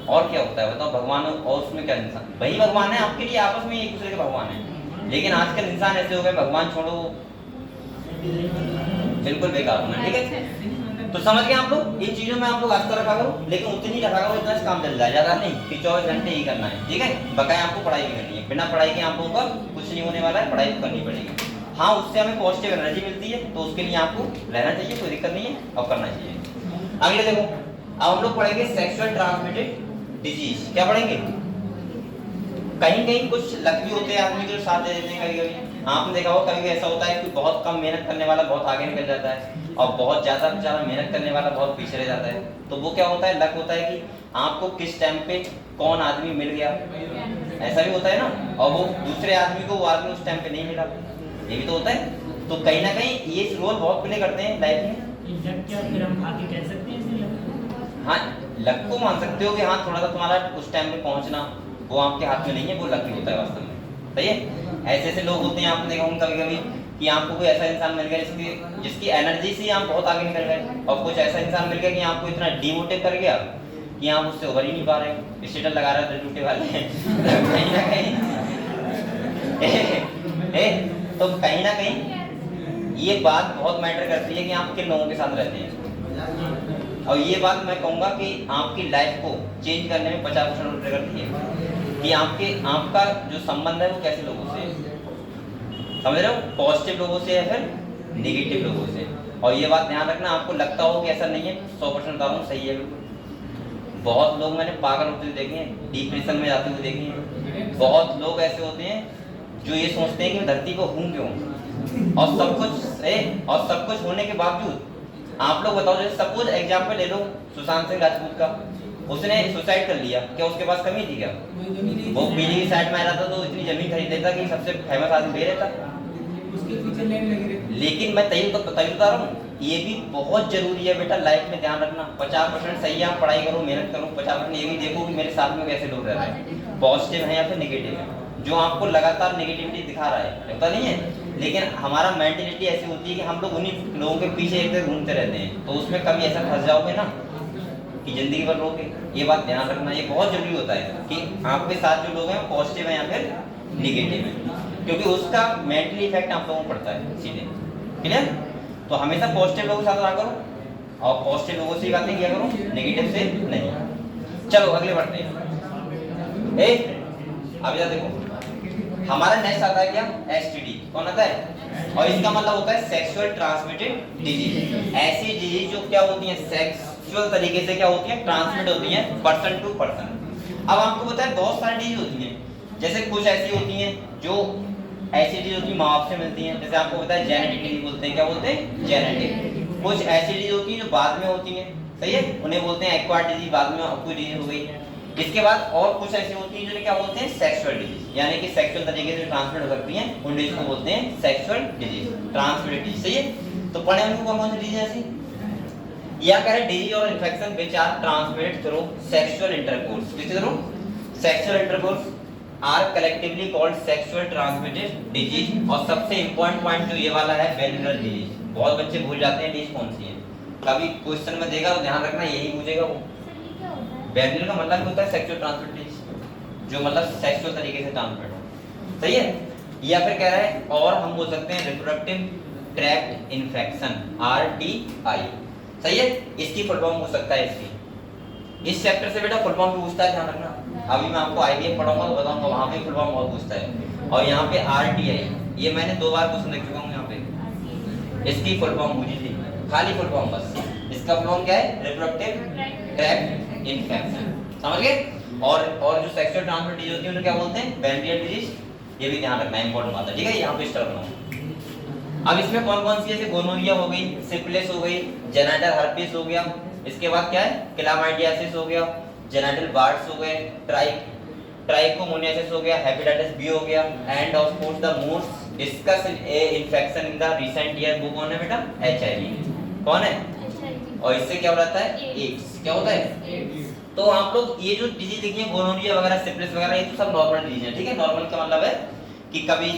और क्या होता है बताओ? भगवान। और उसमें क्या इंसान? वही भगवान है आपके लिए, आपस में एक दूसरे के भगवान है। लेकिन आजकल इंसान ऐसे हो गए, भगवान छोड़ो बिल्कुल बेकार होना, ठीक है। तो समझ गए आप लोग? इन चीजों में आप लोग आस्था रखा करो, लेकिन उतनी रखा करो इतना काम चल जाए, ज्यादा नहीं कि 24 घंटे ही करना है, ठीक है। बकाया आपको पढ़ाई भी करनी है, बिना पढ़ाई के आप लोगों का कुछ नहीं होने वाला है, पढ़ाई तो करनी पड़ेगी। हाँ, उससे हमें पॉजिटिव एनर्जी मिलती है, तो उसके लिए आपको रहना चाहिए, कोई दिक्कत नहीं है, और करना चाहिए। अगले देखो, अब हम लोग पढ़ेंगे सेक्सुअल ट्रांसमिटेड डिजीज। क्या पढ़ेंगे? कहीं कहीं कुछ लक भी होते हैं आदमी के साथ दे देते हैं। कभी कभी आपने देखा हो, कभी ऐसा होता है कि बहुत कम मेहनत करने वाला बहुत आगे निकल जाता है, और बहुत ज्यादा मेहनत करने वाला बहुत पीछे रह जाता है। तो वो क्या होता है? लक होता है कि आपको किस टाइम पे कौन आदमी मिल गया, ऐसा भी होता है ना, और वो दूसरे आदमी को वो आदमी उस टाइम पे नहीं मिला, ये भी तो होता है। तो कहीं ना कहीं ये रोल बहुत प्ले करते हैं लाइफ में। लक क्या फिर हम आगे कह सकते हैं इसमें लक? हाँ, लक को मान सकते हो कि हाँ थोड़ा सा तुम्हारा उस टाइम में पहुंचना वो आपके हाथ में नहीं है, वो लकी होता है वास्तव में, सही है। ऐसे ऐसे लोग होते हैं, आपने देखा होगा कभी कभी कि आपको कोई ऐसा इंसान मिल गया जिसकी एनर्जी से आप बहुत आगे निकल गए, और कुछ ऐसा इंसान मिल गया कि आपको इतना डिमोटिव कर गया कि आप उससे उभर ही नहीं पा रहे हो, स्टेटस लगा रहे हो टूटे वाले कहीं ना कहीं तो कहीं ना कहीं ये बात बहुत मैटर करती है कि आप किन लोगों के साथ रहते हैं। और ये बात मैं कहूँगा कि आपकी लाइफ को चेंज करने में 50% रोल प्ले करती है कि आपका जो संबंध है वो कैसे लोगों से है, समझ रहे हो? पॉजिटिव लोगों से या फिर नेगेटिव लोगों से। और ये बात ध्यान रखना, आपको लगता हो कि ऐसा नहीं है, 100% बता रहा हूँ, सही है बिल्कुल। बहुत लोग मैंने पागल होते हुए देखे हैं, डिप्रेशन में जाते हुए देखे हैं। बहुत लोग ऐसे होते हैं जो ये सोचते हैं कि मैं धरती पर हूँ क्यों, और सब कुछ होने के बावजूद आप लोग बताओ, जैसे सपोज एग्जाम्पल ले लो सुशांत सिंह राजपूत का, उसने सुसाइड कर लिया, क्या उसके पास कमी थी क्या? वो पीली की साइड में आ रहा था तो इतनी जमीन खरीद लेता कि सबसे फेमस आदमी दे रहता, उसके पीछे लाइन लगी रहती। लेकिन मैं तय बता रहा हूँ, ये भी बहुत जरूरी है बेटा लाइफ में, ध्यान रखना। 50% सही है, आप पढ़ाई करो, मेहनत करो, 50% ये भी देखो कि मेरे साथ में कैसे लोग रह रहे हैं, पॉजिटिव है या फिर नेगेटिव है। जो आपको लगातार नेगेटिविटी दिखा रहा है पता नहीं है, लेकिन हमारा मेंटेलिटी ऐसी होती है कि हम लोग उन्हीं लोगों के पीछे एक तरह घूमते रहते हैं, तो उसमें कभी ऐसा फंस जाओगे ना कि जिंदगी भर रोगे। ये बात ध्यान रखना, ये बहुत जरूरी होता है कि आपके साथ जो लोग हैं वो पॉजिटिव है या फिर नेगेटिव है, क्योंकि उसका मेंटली इफेक्ट आप लोगों को पड़ता है सीधे, क्लियर? तो हमेशा पॉजिटिव लोगों के साथ रहा करो और पॉजिटिव लोगों से बातें किया करो, नेगेटिव से नहीं। चलो अगले बढ़ते हैं। अब इधर देखो, हमारा नेक्स्ट आता है क्या? एसटीडी। कौन आता है? और इसका मतलब होता है सेक्सुअल ट्रांसमिटेड डिजीज। ऐसी डिजीज जो क्या होती है, सेक्सुअल तरीके से क्या होती है, ट्रांसमिट होती है पर्सन टू पर्सन। अब आपको पता है बहुत सारी डिजीज होती हैं, जैसे कुछ ऐसी होती हैं जो ऐसी डिजीज होती है माँ बाप से मिलती हैं, जैसे आपको पता है जेनेटिक डिजीज बोलते हैं, क्या बोलते हैं? जेनेटिक। कुछ ऐसी डिजीज होती है जो बाद में होती हैं, सही है, उन्हें बोलते हैं एक्वायर्ड डिजीज, बाद में कोई डिजीज हो गई। इसके बाद और कुछ ऐसी होती है जिन्हें क्या बोलते हैं सेक्सुअल डिजीज, यानी कि सेक्सुअल तरीके से ट्रांसमिट हो सकती हैं, उन डिजीज को बोलते हैं सेक्सुअल डिजीज, ट्रांसमिटेड डिजीज। सही है, तो पढ़े उनको कौन कौन सी डिजीज ऐसी, या कह रहे डिजीज और infection which are transmitted through sexual intercourse, किसके through, sexual intercourse are collectively called sexual transmitted disease. और सबसे इंपॉर्टेंट पॉइंट जो ये वाला है वेरिनल डिजीज, बहुत बच्चे भूल जाते हैं डिजीज कौन सी है, कभी क्वेश्चन में देगा तो ध्यान रखना यही पूछेगा वो। वेरिनल का मतलब होता है सेक्सुअल ट्रांसमिटेड डिजीज, जो मतलब सेक्सुअल तरीके से ट्रांसमिट हो। सही है, या फिर कह रहा है और हम बोल सकते हैं रिप्रोडक्टिव ट्रैक्ट इन्फेक्शन, RTI। सही है, इसकी फुल फॉर्म हो सकता है इसकी, इस चैप्टर से बेटा फुल फॉर्म भी पूछता है, ध्यान रखना। अभी मैं आपको IVF पढ़ाऊंगा तो बताऊंगा, वहां पे फुल फॉर्म बहुत पूछता है। और यहाँ पे RTI, ये मैंने 2 बार क्वेश्चन देख चुका हूँ यहाँ पे, इसकी फुल फॉर्म मुझे थी, खाली फुल फॉर्म बस। इसका फुल फॉर्म क्या है, रिप्रोडक्टिव ट्रैक्ट इन्फेक्शन, समझ गए। और जो सेक्सुअल ट्रांसमिटेड डिजीज होती है उन्हें क्या बोलते हैं वेरिनल डिजीज, ये भी ध्यान रखना इंपॉर्टेंट बात है, ठीक है। यहाँ पे स्टार्ट बनाओ। अब इसमें कौन कौन सी, जैसे गोनोरिया हो गई, सिफिलिस हो गई, जेनिटल हर्पिस हो गया, इसके बाद क्या है क्लामाइडियासिस हो गया, जेनिटल वार्ड्स हो गए, ट्राइकोमोनियासिस हो गया, हेपेटाइटिस बी हो गया, end of course the most discuss infection in the recent year वो कौन है बेटा, HIV। कौन है, और इससे क्या हो जाता है, एड्स। क्या होता है, तो आप लोग ये जो डिजीज देखिए गोनोरिया वगैरह, सिफिलिस वगैरह, ये तो सब नॉर्मल डिजीज है, ठीक है। नॉर्मल का मतलब है कि कभी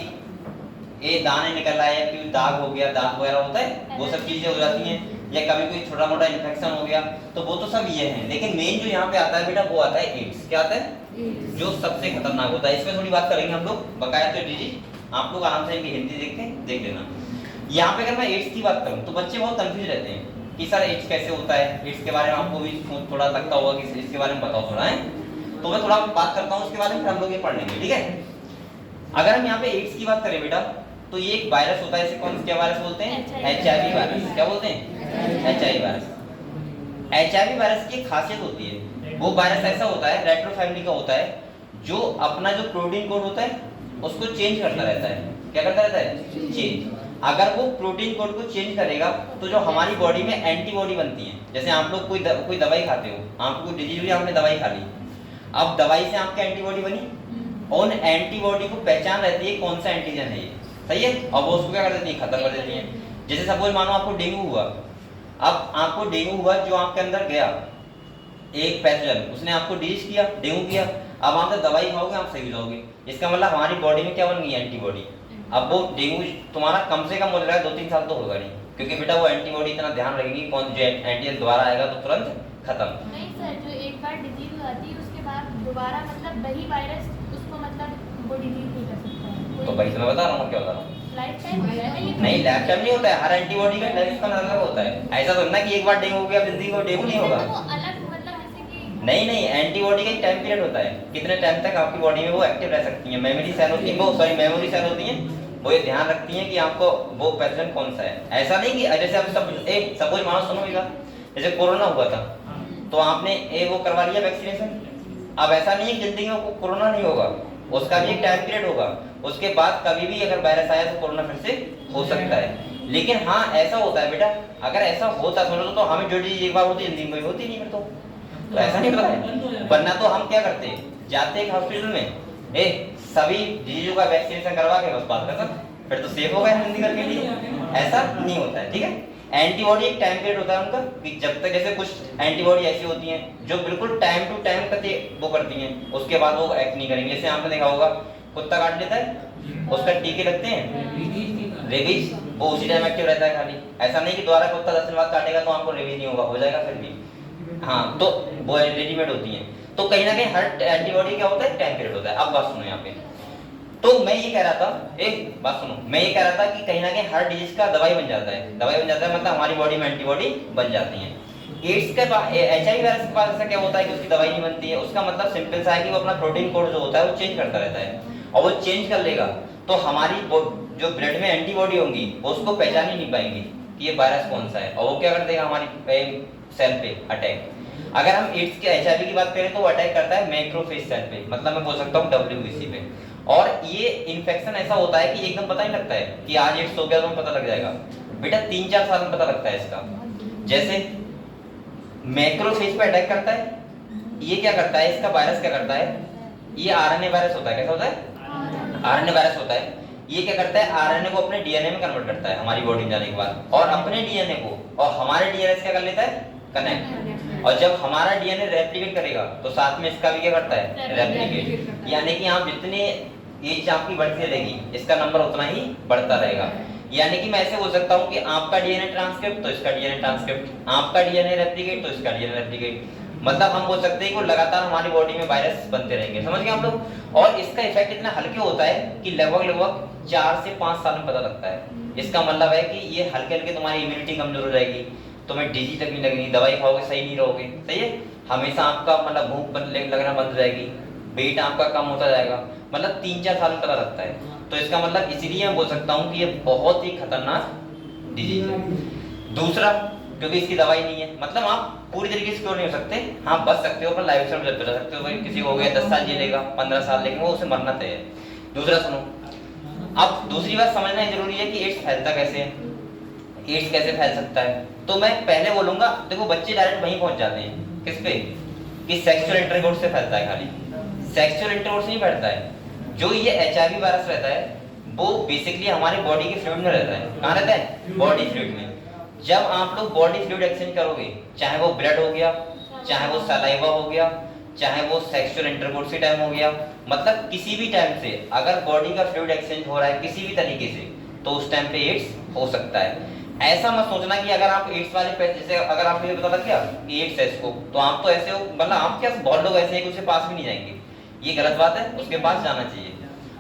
ये दाने निकल रहा है, कोई दाग हो गया, दाग वगैरह होता है, वो सब चीजें हो जाती हैं, या कभी कोई छोटा मोटा इन्फेक्शन हो गया, तो वो तो सब ये हैं। लेकिन मेन जो यहाँ पे आता है बेटा वो आता है एड्स। क्या आता है, जो सबसे खतरनाक होता है। इसमें थोड़ी बात करेंगे हम लोग बकाया, तो डिजीज आप लोग आराम से इनकी हिंदी देख लेना। यहाँ पे अगर मैं एड्स की बात करूँ तो बच्चे बहुत कंफ्यूज रहते हैं कि सर एड्स कैसे होता है, एड्स के बारे में आपको भी थोड़ा लगता होगा कि इसके बारे में बताओ थोड़ा है, तो मैं थोड़ा बात करता हूँ उसके बारे में, फिर हम लोग ये पढ़ लेंगे, ठीक है। अगर हम यहाँ पे एड्स की बात करें बेटा, तो ये एक वायरस होता है, इसे कौन क्या वायरस बोलते हैं, HIV वायरस। क्या बोलते हैं, HIV वायरस। HIV वायरस की खासियत होती है, वो वायरस ऐसा होता है, रेट्रो फैमिली का होता है, जो अपना जो प्रोटीन कोड होता है उसको चेंज करता रहता है। क्या करता रहता है, चेंज। अगर वो प्रोटीन कोड को चेंज करेगा तो जो हमारी बॉडी में एंटीबॉडी बनती है, जैसे आप लोग कोई दवाई खाते हो, आपको कोई डिजीज हुई, आपने दवाई खा ली, अब दवाई से आपकी एंटीबॉडी बनी, उन एंटीबॉडी को पहचान रहती है कौन सा एंटीजन है ये, सही है, और वो उसको क्या कर देती है, खत्म कर देती है। जैसे सपोज मानो आपको डेंगू हुआ, अब आपको डेंगू हुआ, जो आपके अंदर गया एक पैथोजन, उसने आपको डिजीज किया, डेंगू किया, अब आप दवाई खाओगे आप सही हो जाओगे, इसका मतलब हमारी बॉडी में क्या बन गई, एंटीबॉडी। अब वो डेंगू तुम्हारा कम से कम हो रहा है 2-3 साल तो होगा नहीं, क्योंकि बेटा वो एंटीबॉडी इतना ध्यान रखेगी, कौन जो एंटीजन दोबारा आएगा तो तुरंत खत्म। नहीं सर, जो एक बार डिजीज हो जाती है उसके बाद दोबारा मतलब वही वायरस उसको मतलब वो डिजीज नहीं कर सकता। तो भाई मैं बता रहा हूँ, क्या बता रहा हूँ, लाइफ टाइम होता है ये, नहीं लाइफ टाइम नहीं होता है, हर एंटीबॉडी का लाइफ स्पैन अलग होता है। ऐसा तो ना कि एक बार डेंगू हो गया जिंदगी में डेंगू नहीं होगा, वो अलग मतलब ऐसे कि नहीं एंटीबॉडी का एक टाइम पीरियड होता है, कितने टाइम तक आपकी बॉडी में वो एक्टिव रह सकती है। मेमोरी सेल होती है, वो सॉरी मेमोरी सेल होती है, वो ये ध्यान रखती हैं कि आपको वो पैथोजन कौन सा है। ऐसा नहीं कि जैसे आप सपोज मानो सुनोगा, जैसे कोरोना हुआ था तो आपने वो करवा लिया वैक्सीनेशन, अब ऐसा नहीं है कि जिंदगी में कोरोना नहीं होगा, उसका भी एक टाइम पीरियड होगा, उसके बाद कभी भी अगर वायरस आया तो कोरोना फिर से हो सकता है। लेकिन हाँ ऐसा होता है बेटा, अगर ऐसा होता समझो तो हमें जो डिजीज एक बार होती है जिंदगी में होती नहीं, फिर तो ऐसा नहीं होता है। वरना तो हम क्या करते, जाते एक हॉस्पिटल में सभी डिजीजों का वैक्सीनेशन करवा के बस बात खत्म, फिर तो सेफ हो गए जिंदगी भर के लिए। ऐसा नहीं होता है, ठीक है। एंटीबॉडी एक टाइम पीरियड होता है उनका, कि जब तक, जैसे कुछ एंटीबॉडी ऐसी होती हैं जो बिल्कुल टाइम टू टाइम तक वो करती हैं, उसके बाद वो एक्ट नहीं करेंगे। जैसे आपने देखा होगा कुत्ता काट लेता है, उसका टीके लगते हैं, रेबीज, वो उसी टाइम एक्टिव रहता है खाली। ऐसा नहीं कि दोबारा कुत्ता 10 दिन बाद काटेगा तो आपको रेबीज नहीं होगा, हो जाएगा फिर भी। हाँ, तो वो रेडीमेड होती हैं। तो कहीं ना कहीं हर एंटीबॉडी क्या होता है, टाइम पीरियड होता है। अब बात सुनो यहाँ पे, तो मैं ये कह रहा था, एक बात सुनो, मैं ये कह रहा था कि कहीं ना कहीं हर डिजीज का दवाई बन जाता है, दवाई बन जाता है मतलब हमारी बॉडी में एंटीबॉडी बन जाती है। एड्स के पास, HIV वायरस के पास ऐसा क्या होता है कि उसकी दवाई नहीं बनती है। उसका मतलब सिंपल सा है कि वो अपना प्रोटीन कोड जो होता है वो चेंज करता रहता है, और वो चेंज कर लेगा तो हमारी जो ब्लड में एंटीबॉडी होंगी वो उसको पहचान ही नहीं पाएंगी कि ये वायरस कौन सा है, और वो क्या कर देगा, हमारी सेल पे अटैक। अगर हम एड्स के HIV की बात करें तो वो अटैक करता है मैक्रोफेज सेल पे, मतलब मैं बोल सकता हूँ WBC पे। और ये इन्फेक्शन ऐसा होता है कि एकदम पता नहीं लगता है कि आज एड्स हो गया तो पता लग जाएगा, बेटा 3-4 साल में पता लगता है इसका। जैसे मैक्रोफेज पे अटैक करता है। ये क्या करता है, इसका वायरस क्या करता है, ये आरएनए वायरस होता है। कैसा होता है, आरएनए वायरस होता है। ये क्या करता है, आरएनए को अपने डीएनए में कन्वर्ट करता है हमारी बॉडी में जाने के बाद, और अपने डीएनए को और हमारे डीएनए से क्या कर लेता है, कनेक्ट। और जब हमारा डीएनए रेप्लिकेट करेगा तो साथ में इसका भी क्या करता है, रेप्लिकेट। यानी कि आप जितने एज आपकी बढ़ती रहेगी इसका नंबर उतना ही बढ़ता रहेगा। यानी कि मैं ऐसे बोल सकता हूँ कि आपका डीएनए ट्रांसक्रिप्ट तो इसका डीएनए ट्रांसक्रिप्ट, आपका डीएनए रेप्लिकेट तो इसका डीएनए रेप्लिकेट। मतलब हम बोल सकते हैं कि वो लगातार हमारी बॉडी में वायरस बनते रहेंगे। समझ गए हम लोग। और इसका इफेक्ट इतना हल्के होता है कि लगभग 4 से 5 साल में पता लगता है। इसका मतलब है कि ये हल्के हल्के तुम्हारी इम्यूनिटी कमजोर हो जाएगी, तुम्हें डिजीज लगने लगेगी, दवाई खाओगे सही नहीं रहोगे, सही है। हमेशा आपका मतलब भूख लगना बंद हो जाएगी, वेट आपका कम होता जाएगा, मतलब 3-4 साल में पता लगता है। तो इसका मतलब इसीलिए मैं बोल सकता हूँ कि ये बहुत ही खतरनाक डिजीज है। दूसरा, क्योंकि इसकी दवाई नहीं है, मतलब आप पूरी तरीके से क्योर नहीं हो सकते, हाँ बच सकते हो, पर लाइफ स्टाइल बचा सकते हो। भाई किसी को हो गया 10 साल जिलेगा, 15 साल, लेकिन वो उसे मरना तय है। दूसरा सुनो, अब दूसरी बात समझना जरूरी है कि एड्स फैलता कैसे है, एड्स कैसे फैल सकता है। तो मैं पहले बोलूंगा, देखो बच्चे डायरेक्ट वहीं पहुंच जाते हैं, किस पे, कि सेक्सुअल इंटरकोर्स से फैलता है। खाली सेक्सुअल इंटरकोर्स नहीं फैलता है। जो ये एचआईवी वायरस रहता है वो बेसिकली हमारे बॉडी के फ्लूइड में रहता है। कहाँ रहता है, बॉडी फ्लूइड में। जब आप लोग बॉडी फ्लूइड एक्सचेंज करोगे, चाहे वो ब्लड हो गया, चाहे वो सलाइवा हो गया, चाहे वो सेक्सुअल इंटरकोर्स के टाइम हो गया, मतलब किसी भी टाइम से अगर बॉडी का फ्लूइड एक्सचेंज हो रहा है किसी भी तरीके से, तो उस टाइम पे एड्स हो सकता है। ऐसा मत सोचना कि अगर आप एड्स वाले पे, जैसे अगर आपको ये पता लग गया कि एड्स है इसको, तो आप तो ऐसे हो, मतलब आप क्या, बहुत लोग ऐसे हैं कि उसके पास भी नहीं जाएंगे। ये गलत बात है, उसके पास जाना चाहिए।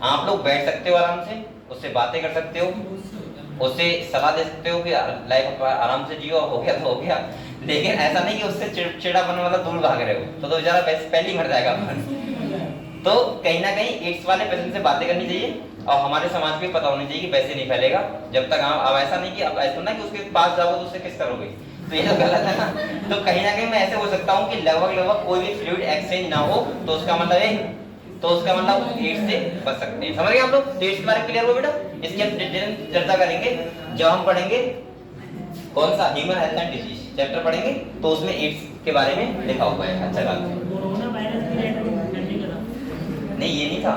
आप लोग बैठ सकते हो आराम से, उससे बातें कर सकते हो, उससे सलाह दे सकते हो कि लाइफ आराम से जियो, हो गया तो हो गया। लेकिन ऐसा नहीं कि उससे चिड़चिड़ापन वाला दूर भाग रहे हो, तो बेचारा पहले ही मर जाएगा। तो कहीं ना कहीं एड्स वाले पेशेंट से बातें करनी चाहिए, और हमारे समाज को पता होना चाहिए कि वैसे नहीं फैलेगा जब तक आप, अब ऐसा नहीं कि अब ऐसा ना कि उसके पास जाओगे तो उससे किस करोगे, तो ये तो गलत है ना। तो कहीं ना कहीं मैं ऐसे बोल सकता हूँ कि लगभग कोई भी फ्लूइड एक्सचेंज ना हो, तो उसका मतलब है, तो उसका मतलब एड्स से बच सकते हैं। समझ गए आप लोग। तो एड्स के बारे में क्लियर हो बेटा। इसकी हम डिटेल चर्चा करेंगे जब हम पढ़ेंगे कौन सा, human health and disease chapter पढ़ेंगे, तो उसमें एड्स के बारे में लिखा हुआ है। अच्छा बात है। कोरोना वायरस भी फैलने का था। नहीं ये नहीं था,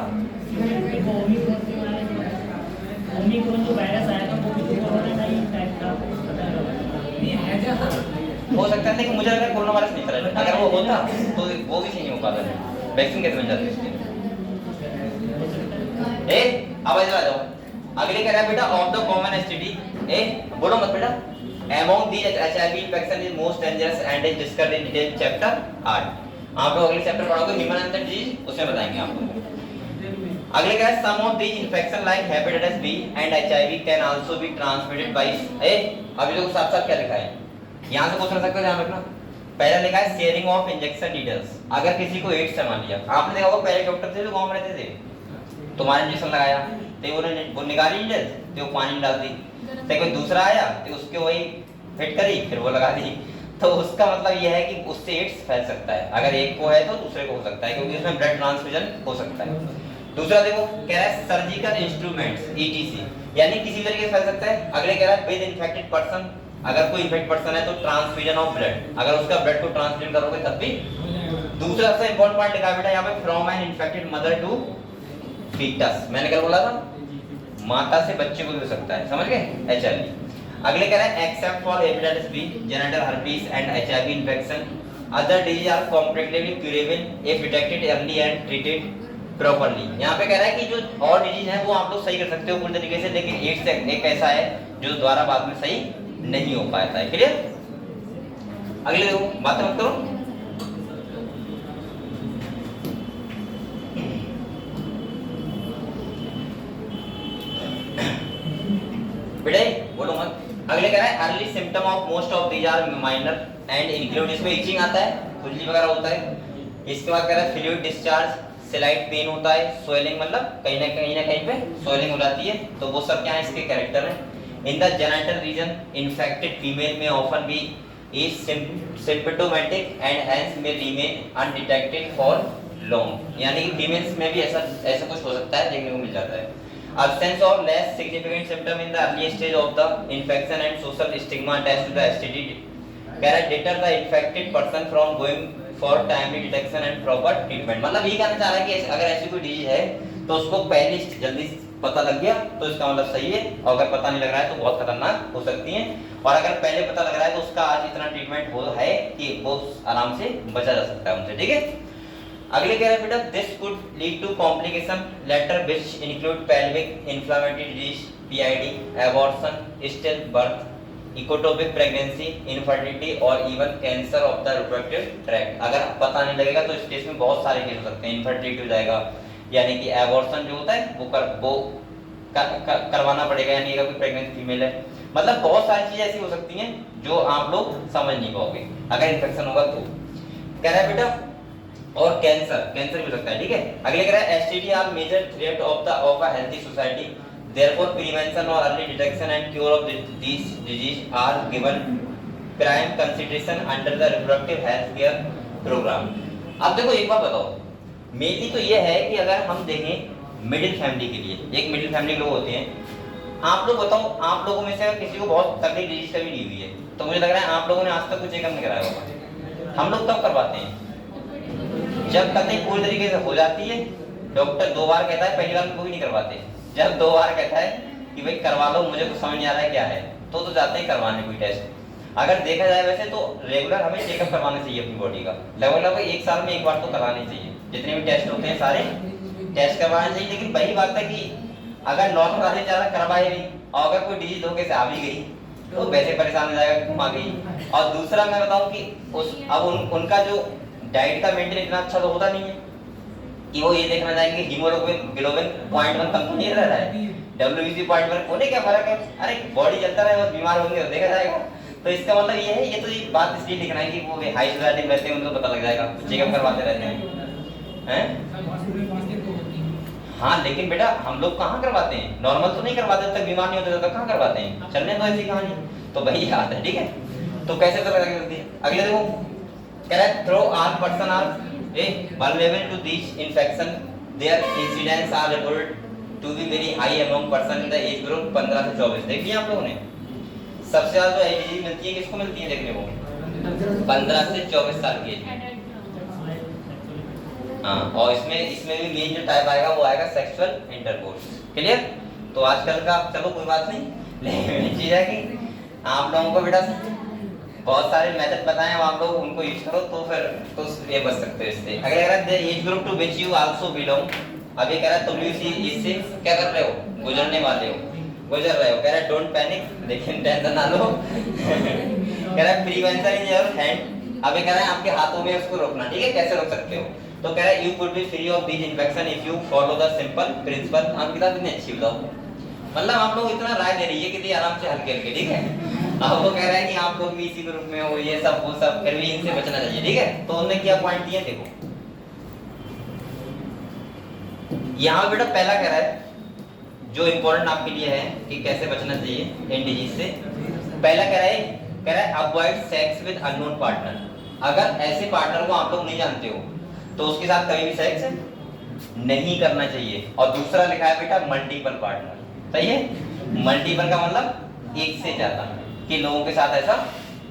ओमिक्रॉन जो वायरस आया था वो भी तो कोरोना का ही टाइप का नहीं है क्या, हो सकता है, लेकिन मुझे लगा कोरोना वायरस नहीं था। अगर वो होता तो वो भी सही नहीं हो पाता। वैक्सीन कैसे बन जाती है इसकी। अब इधर आ जाओ। अगले कह रहा है बेटा, ऑफ द कॉमन एसटीडी, बोलो मत बेटा। Among these HIV infection is most dangerous and is discussed in detail chapter 8। आप लोग अगले चैप्टर पढ़ोगे ह्यूमन हेल्थ एंड डिजीज, उसमें बताएंगे आपको। अगले कह रहा है some of these infection like hepatitis B and HIV can also be transmitted by अभी लोग साथ साथ क्या लिखा है, यहाँ से क्वेश्चन सकते हो, ध्यान रखना। पहला लिखा है शेयरिंग ऑफ इंजेक्शन डिटेल्स। अगर किसी को एड्स है मान लिया, आपने देखा होगा पहले डॉक्टर थे जो गांव में रहते थे, तुम्हारे इंजेक्शन लगाया तो वो निकाली डिटेल्स, तो वो पानी में डाल दी, तो कोई दूसरा आया तो उसके वही फिट करी, फिर वो लगा दी। तो उसका मतलब यह है कि उससे एड्स फैल सकता है। अगर एक को है तो दूसरे को हो सकता है, क्योंकि उसमें ब्लड ट्रांसफ्यूजन हो सकता है। दूसरा देखो कह रहा है सर्जिकल इंस्ट्रूमेंट्स ETC, यानी किसी तरीके से फैल सकता है। अगले कह रहा है विद इन्फेक्टेड पर्सन, अगर कोई इन्फेक्ट पर्सन है तो ट्रांसफ्यूजन ऑफ ब्लड, अगर उसका ब्लड को ट्रांसफ्यूजन करोगे तब भी। दूसरा सबसे इंपॉर्टेंट पॉइंट लिखा बेटा यहाँ पे, from an infected mother to foetus. मैंने क्या बोला था, माता से बच्चे को भी हो सकता है। समझ गए HIV। अगले कह रहा है except for hepatitis B, genital herpes and HIV infection, other disease are completely curable if detected early and treated properly. यहाँ पे कह रहा है कि जो और डिजीज है वो आप लोग सही कर सकते हो पूरी तरीके से, लेकिन एड्स एक ऐसा है जो द्वारा बाद में सही नहीं हो पाता है। क्लियर। अगले देखो, बात मत करो। बेटे बोलो मत। अगले कह रहा है early symptom of most of these are minor and include, इसमें इचिंग आता है, खुजली वगैरह होता है। इसके बाद कह रहा है फ्लूइड डिस्चार्ज, स्लाइट पेन होता है, स्वेलिंग, मतलब कहीं ना कहीं पे स्वेलिंग हो जाती है। तो वो सब क्या है, इसके कैरेक्टर है। In the genital region infected female may often be is symptomatic and hence may remain undetected for long, यानी कि फीमेल्स में भी ऐसा कुछ हो सकता है, देखने को मिल जाता है। Absence or less significant symptom in the early stage of the infection and social stigma attached to the STD कह रहा है deter the infected person from going for timely detection and proper treatment. मतलब ये कहना चाह रहा है कि अगर ऐसी कोई डिजीज है तो उसको पहले जल्दी पता लग गया तो इसका मतलब सही है, और अगर पता नहीं लग रहा है तो बहुत खतरनाक हो सकती है, और अगर पहले पता लग रहा है तो उसका आज इतना ट्रीटमेंट हो है कि वो आराम से बचा जा सकता है उनसे, ठीक है। अगले कह रहा है बेटा this could lead to complication later which include pelvic inflammatory disease, PID, abortion, stillbirth, ectopic pregnancy, infertility और even cancer of the reproductive tract. अगर पता नहीं लगेगा तो इस केस में बहुत सारे केस हो सकते हैं। इनफर्टिलिटी हो जाएगा, यानी कि एबॉर्शन जो होता है वो करवाना पड़ेगा, यानी अगर कोई प्रेग्नेंट फीमेल है, मतलब बहुत सारी चीजें ऐसी हो सकती हैं जो आप लोग समझ नहीं पाओगे अगर इन्फेक्शन होगा तो। कह रहा है बेटा और कैंसर भी हो सकता है, ठीक है। अगले कह रहा है STD are major threat of a healthy society, therefore prevention or early detection and cure of these disease are given prime consideration under the reproductive health care program। अब देखो एक बात बताओ, मेनली तो ये है कि अगर हम देखें मिडिल फैमिली के लिए, एक मिडिल फैमिली लोग होते हैं, आप लोग बताओ आप लोगों में से अगर किसी को बहुत तगड़ी डिजीज कभी ली हुई है तो मुझे लग रहा है आप लोगों ने आज तक कुछ चेकअप नहीं कराया होगा। हम लोग तब करवाते हैं जब कतई पूरी तरीके से हो जाती है, डॉक्टर 2 बार कहता है, पहली बार में कोई नहीं करवाते, जब 2 बार कहता है कि भाई करवा लो, मुझे कुछ समझ नहीं आ रहा है क्या है, तो जाते हैं करवाने कोई टेस्ट। अगर देखा जाए वैसे तो रेगुलर हमें चेकअप करवाना चाहिए अपनी बॉडी का, लगभग 1 साल में 1 बार तो करवाना चाहिए, जितने भी टेस्ट होते हैं सारे टेस्ट करवाना चाहिए। लेकिन वही बात है कि अगर नॉर्मल आदमी ज्यादा करवाए नहीं और अगर कोई डिजीज धोखे से आ भी गई तो वैसे परेशान हो जाएगा, घुमा गई। और दूसरा मैं बताऊं कि उनका जो डाइट का मेंटेन इतना अच्छा तो होता नहीं है कि वो ये देखना चाहेंगे हीमोग्लोबिन 0.1 कम तो नहीं रह रहा है, WBC 0.1 होने क्या फर्क है, अरे बॉडी चलता रहे और बीमार होंगे तो देखा जाएगा। तो इसका मतलब ये है, ये तो ये बात इसलिए लिखना है कि वो हाई सोसाइटी में रहते हैं उनको पता लग जाएगा, चेकअप करवाते रहते हैं। हाँ लेकिन बेटा हम लोग कहाँ करवाते हैं, नॉर्मल तो नहीं करवाते, जब तक बीमार नहीं होते तब तक कहाँ करवाते हैं, चलने दो ऐसी कहानी, तो वही याद है, ठीक है। तो कैसे पता लगती है। अगले देखो कह रहा है through all person are vulnerable to these infection, their incidence are reported to be very high among person in the age group 15 से 24। देख लिया आप लोगों ने, सबसे ज्यादा जो एज मिलती है किसको मिलती है देखने को, 15 से 24 साल की एज। हाँ और इसमें भी मेन जो टाइप आएगा वो आएगा सेक्सुअल इंटरकोर्स। क्लियर। तो आजकल का चलो कोई बात नहीं, लेकिन चीज है कि आप लोगों को बेटा बहुत सारे मेथड बताएं, आप लोग उनको यूज करो तो फिर तो ये बच सकते हो इससे। अगर कह रहा है age group to which you also belong, अब ये कह रहा है तुम भी इससे क्या कर रहे हो, गुजरने वाले हो, गुजर रहे हो। कह रहा है डोंट पैनिक, लेकिन टेंशन ना लो। कह रहा है प्रिवेंशन इन योर हैंड, अब ये कह रहा है आपके हाथों में उसको रोकना, ठीक है। कैसे रोक सकते हो, तो कह रहा है you could be free of this infection if you follow the simple principal. आप किताब इतनी अच्छी बताओ, मतलब आप लोग इतना राय दे रही है कि आराम से हल्के हल्के, ठीक है। अब वो कह रहा है कि आप लोग भी इसी ग्रुप में हो, ये सब वो सब, फिर भी इनसे बचना चाहिए, ठीक है। तो उन्होंने क्या पॉइंट दिए देखो, यहाँ बेटा पहला कह रहा है जो इम्पोर्टेंट आपके लिए है कि कैसे बचना चाहिए इन डिजीज से। पहला कह रहा है avoid sex with unknown partner. अगर ऐसे पार्टनर को आप लोग नहीं जानते हो तो उसके साथ कभी भी सेक्स नहीं करना चाहिए। और दूसरा लिखा है बेटा मल्टीपल पार्टनर, सही है। मल्टीपल का मतलब एक से ज्यादा कि लोगों के साथ ऐसा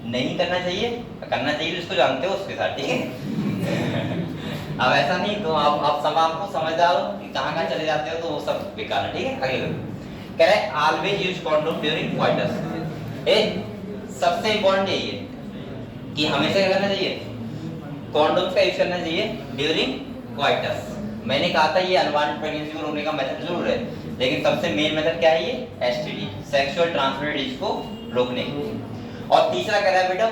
नहीं करना चाहिए, करना चाहिए जिसको जानते हो उसके साथ, ठीक है। अब ऐसा नहीं तो आप सब आपको समझदार हो कि कहाँ चले जाते हो तो वो सब बेकार है, ठीक है। अगले कह रहा है always use condom during quarters. सबसे इंपॉर्टेंट यही है कि हमेशा क्या करना चाहिए, कॉन्डोम्स का यूज करना चाहिए ड्यूरिंग क्वार्टर्स। मैंने कहा था ये अनवांटेड प्रेगनेंसी को रोकने का मेथड जरूर है, लेकिन सबसे मेन मेथड क्या है, ये एसटीडी सेक्सुअल ट्रांसमिटेड डिजीज को रोकने की। और तीसरा कह रहा है बेटा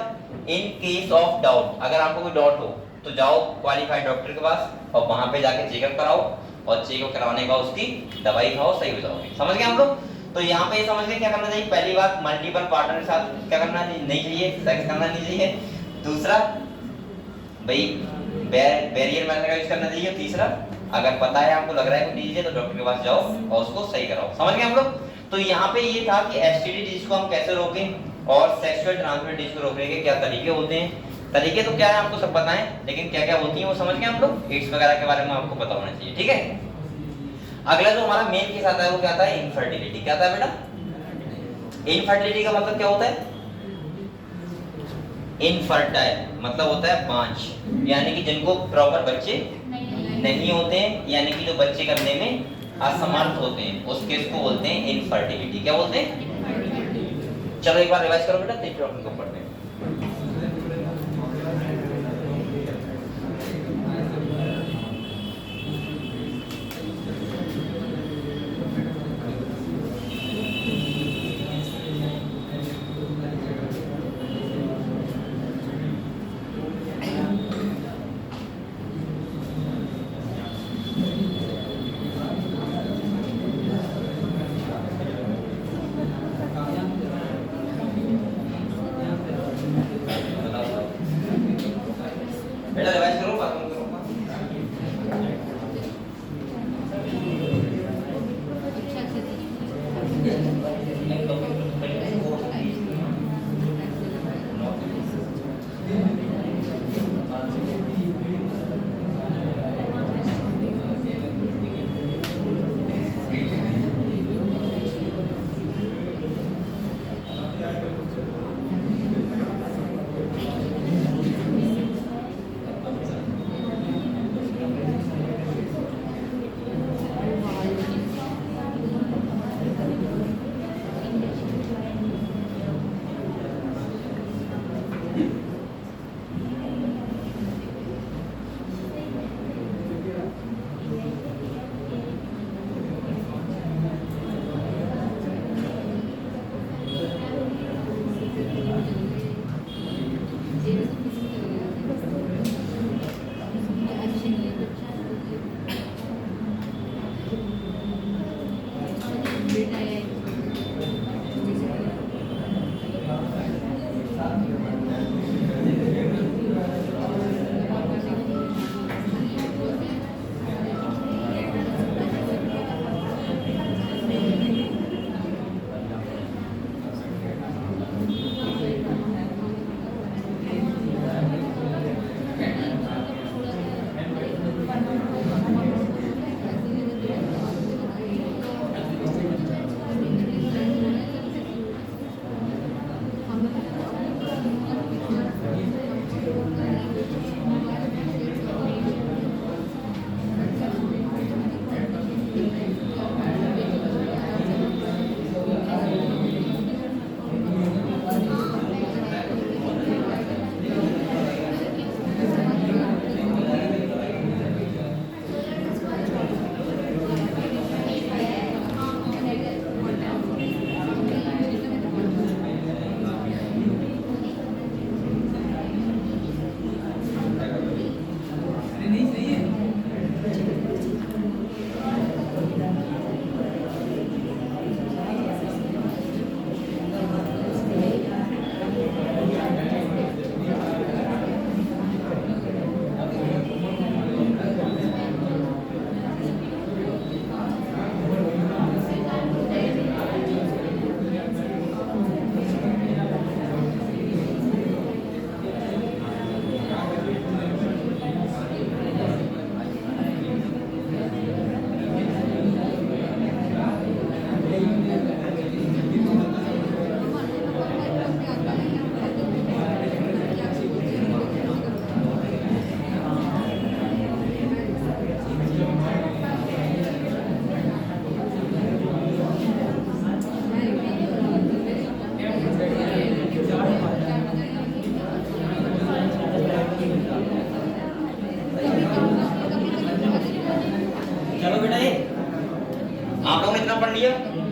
इन केस ऑफ डाउट, अगर आपको कोई डाउट हो तो जाओ क्वालिफाइड डॉक्टर के पास और वहां पे जाके चेकअप कराओ, और चेकअप करवाने के बाद उसकी दवाई खाओ, सही हो जाओगे। समझ गए हम लोग। तो यहाँ पे समझ गए क्या करना चाहिए। पहली बात मल्टीपल पार्टनर के साथ क्या करना नहीं चाहिए, सेक्स करना नहीं चाहिए। दूसरा भाई बैरियर मेथड का यूज करना चाहिए। तीसरा अगर पता है आपको लग रहा है कोई डिजीज है तो डॉक्टर के पास जाओ और उसको सही कराओ। समझ गए हम लोग। तो यहाँ पे ये था कि एसटीडी डिजीज को हम कैसे रोकें और सेक्सुअल ट्रांसमिटेड डिजीज को रोकने के क्या तरीके होते हैं। तरीके तो क्या है आपको सब पता है, लेकिन क्या क्या होती है वो समझ गए हम लोग। एड्स वगैरह के बारे में आपको पता होना चाहिए, ठीक है। अगला जो हमारा मेन केस आता है वो क्या आता है, इनफर्टिलिटी। क्या आता है बेटा, इनफर्टिलिटी का मतलब क्या होता है, इनफर्टाइल मतलब होता है बांझ, यानी कि जिनको प्रॉपर बच्चे नहीं होते हैं, यानी कि जो बच्चे करने में असमर्थ होते हैं, उस केस को बोलते हैं इनफर्टिलिटी। क्या बोलते हैं? चलो एक बार रिवाइज करो बेटा, तीसरे टॉपिक को पढ़ते हैं। बेटा रिवाइज करो, बात करो।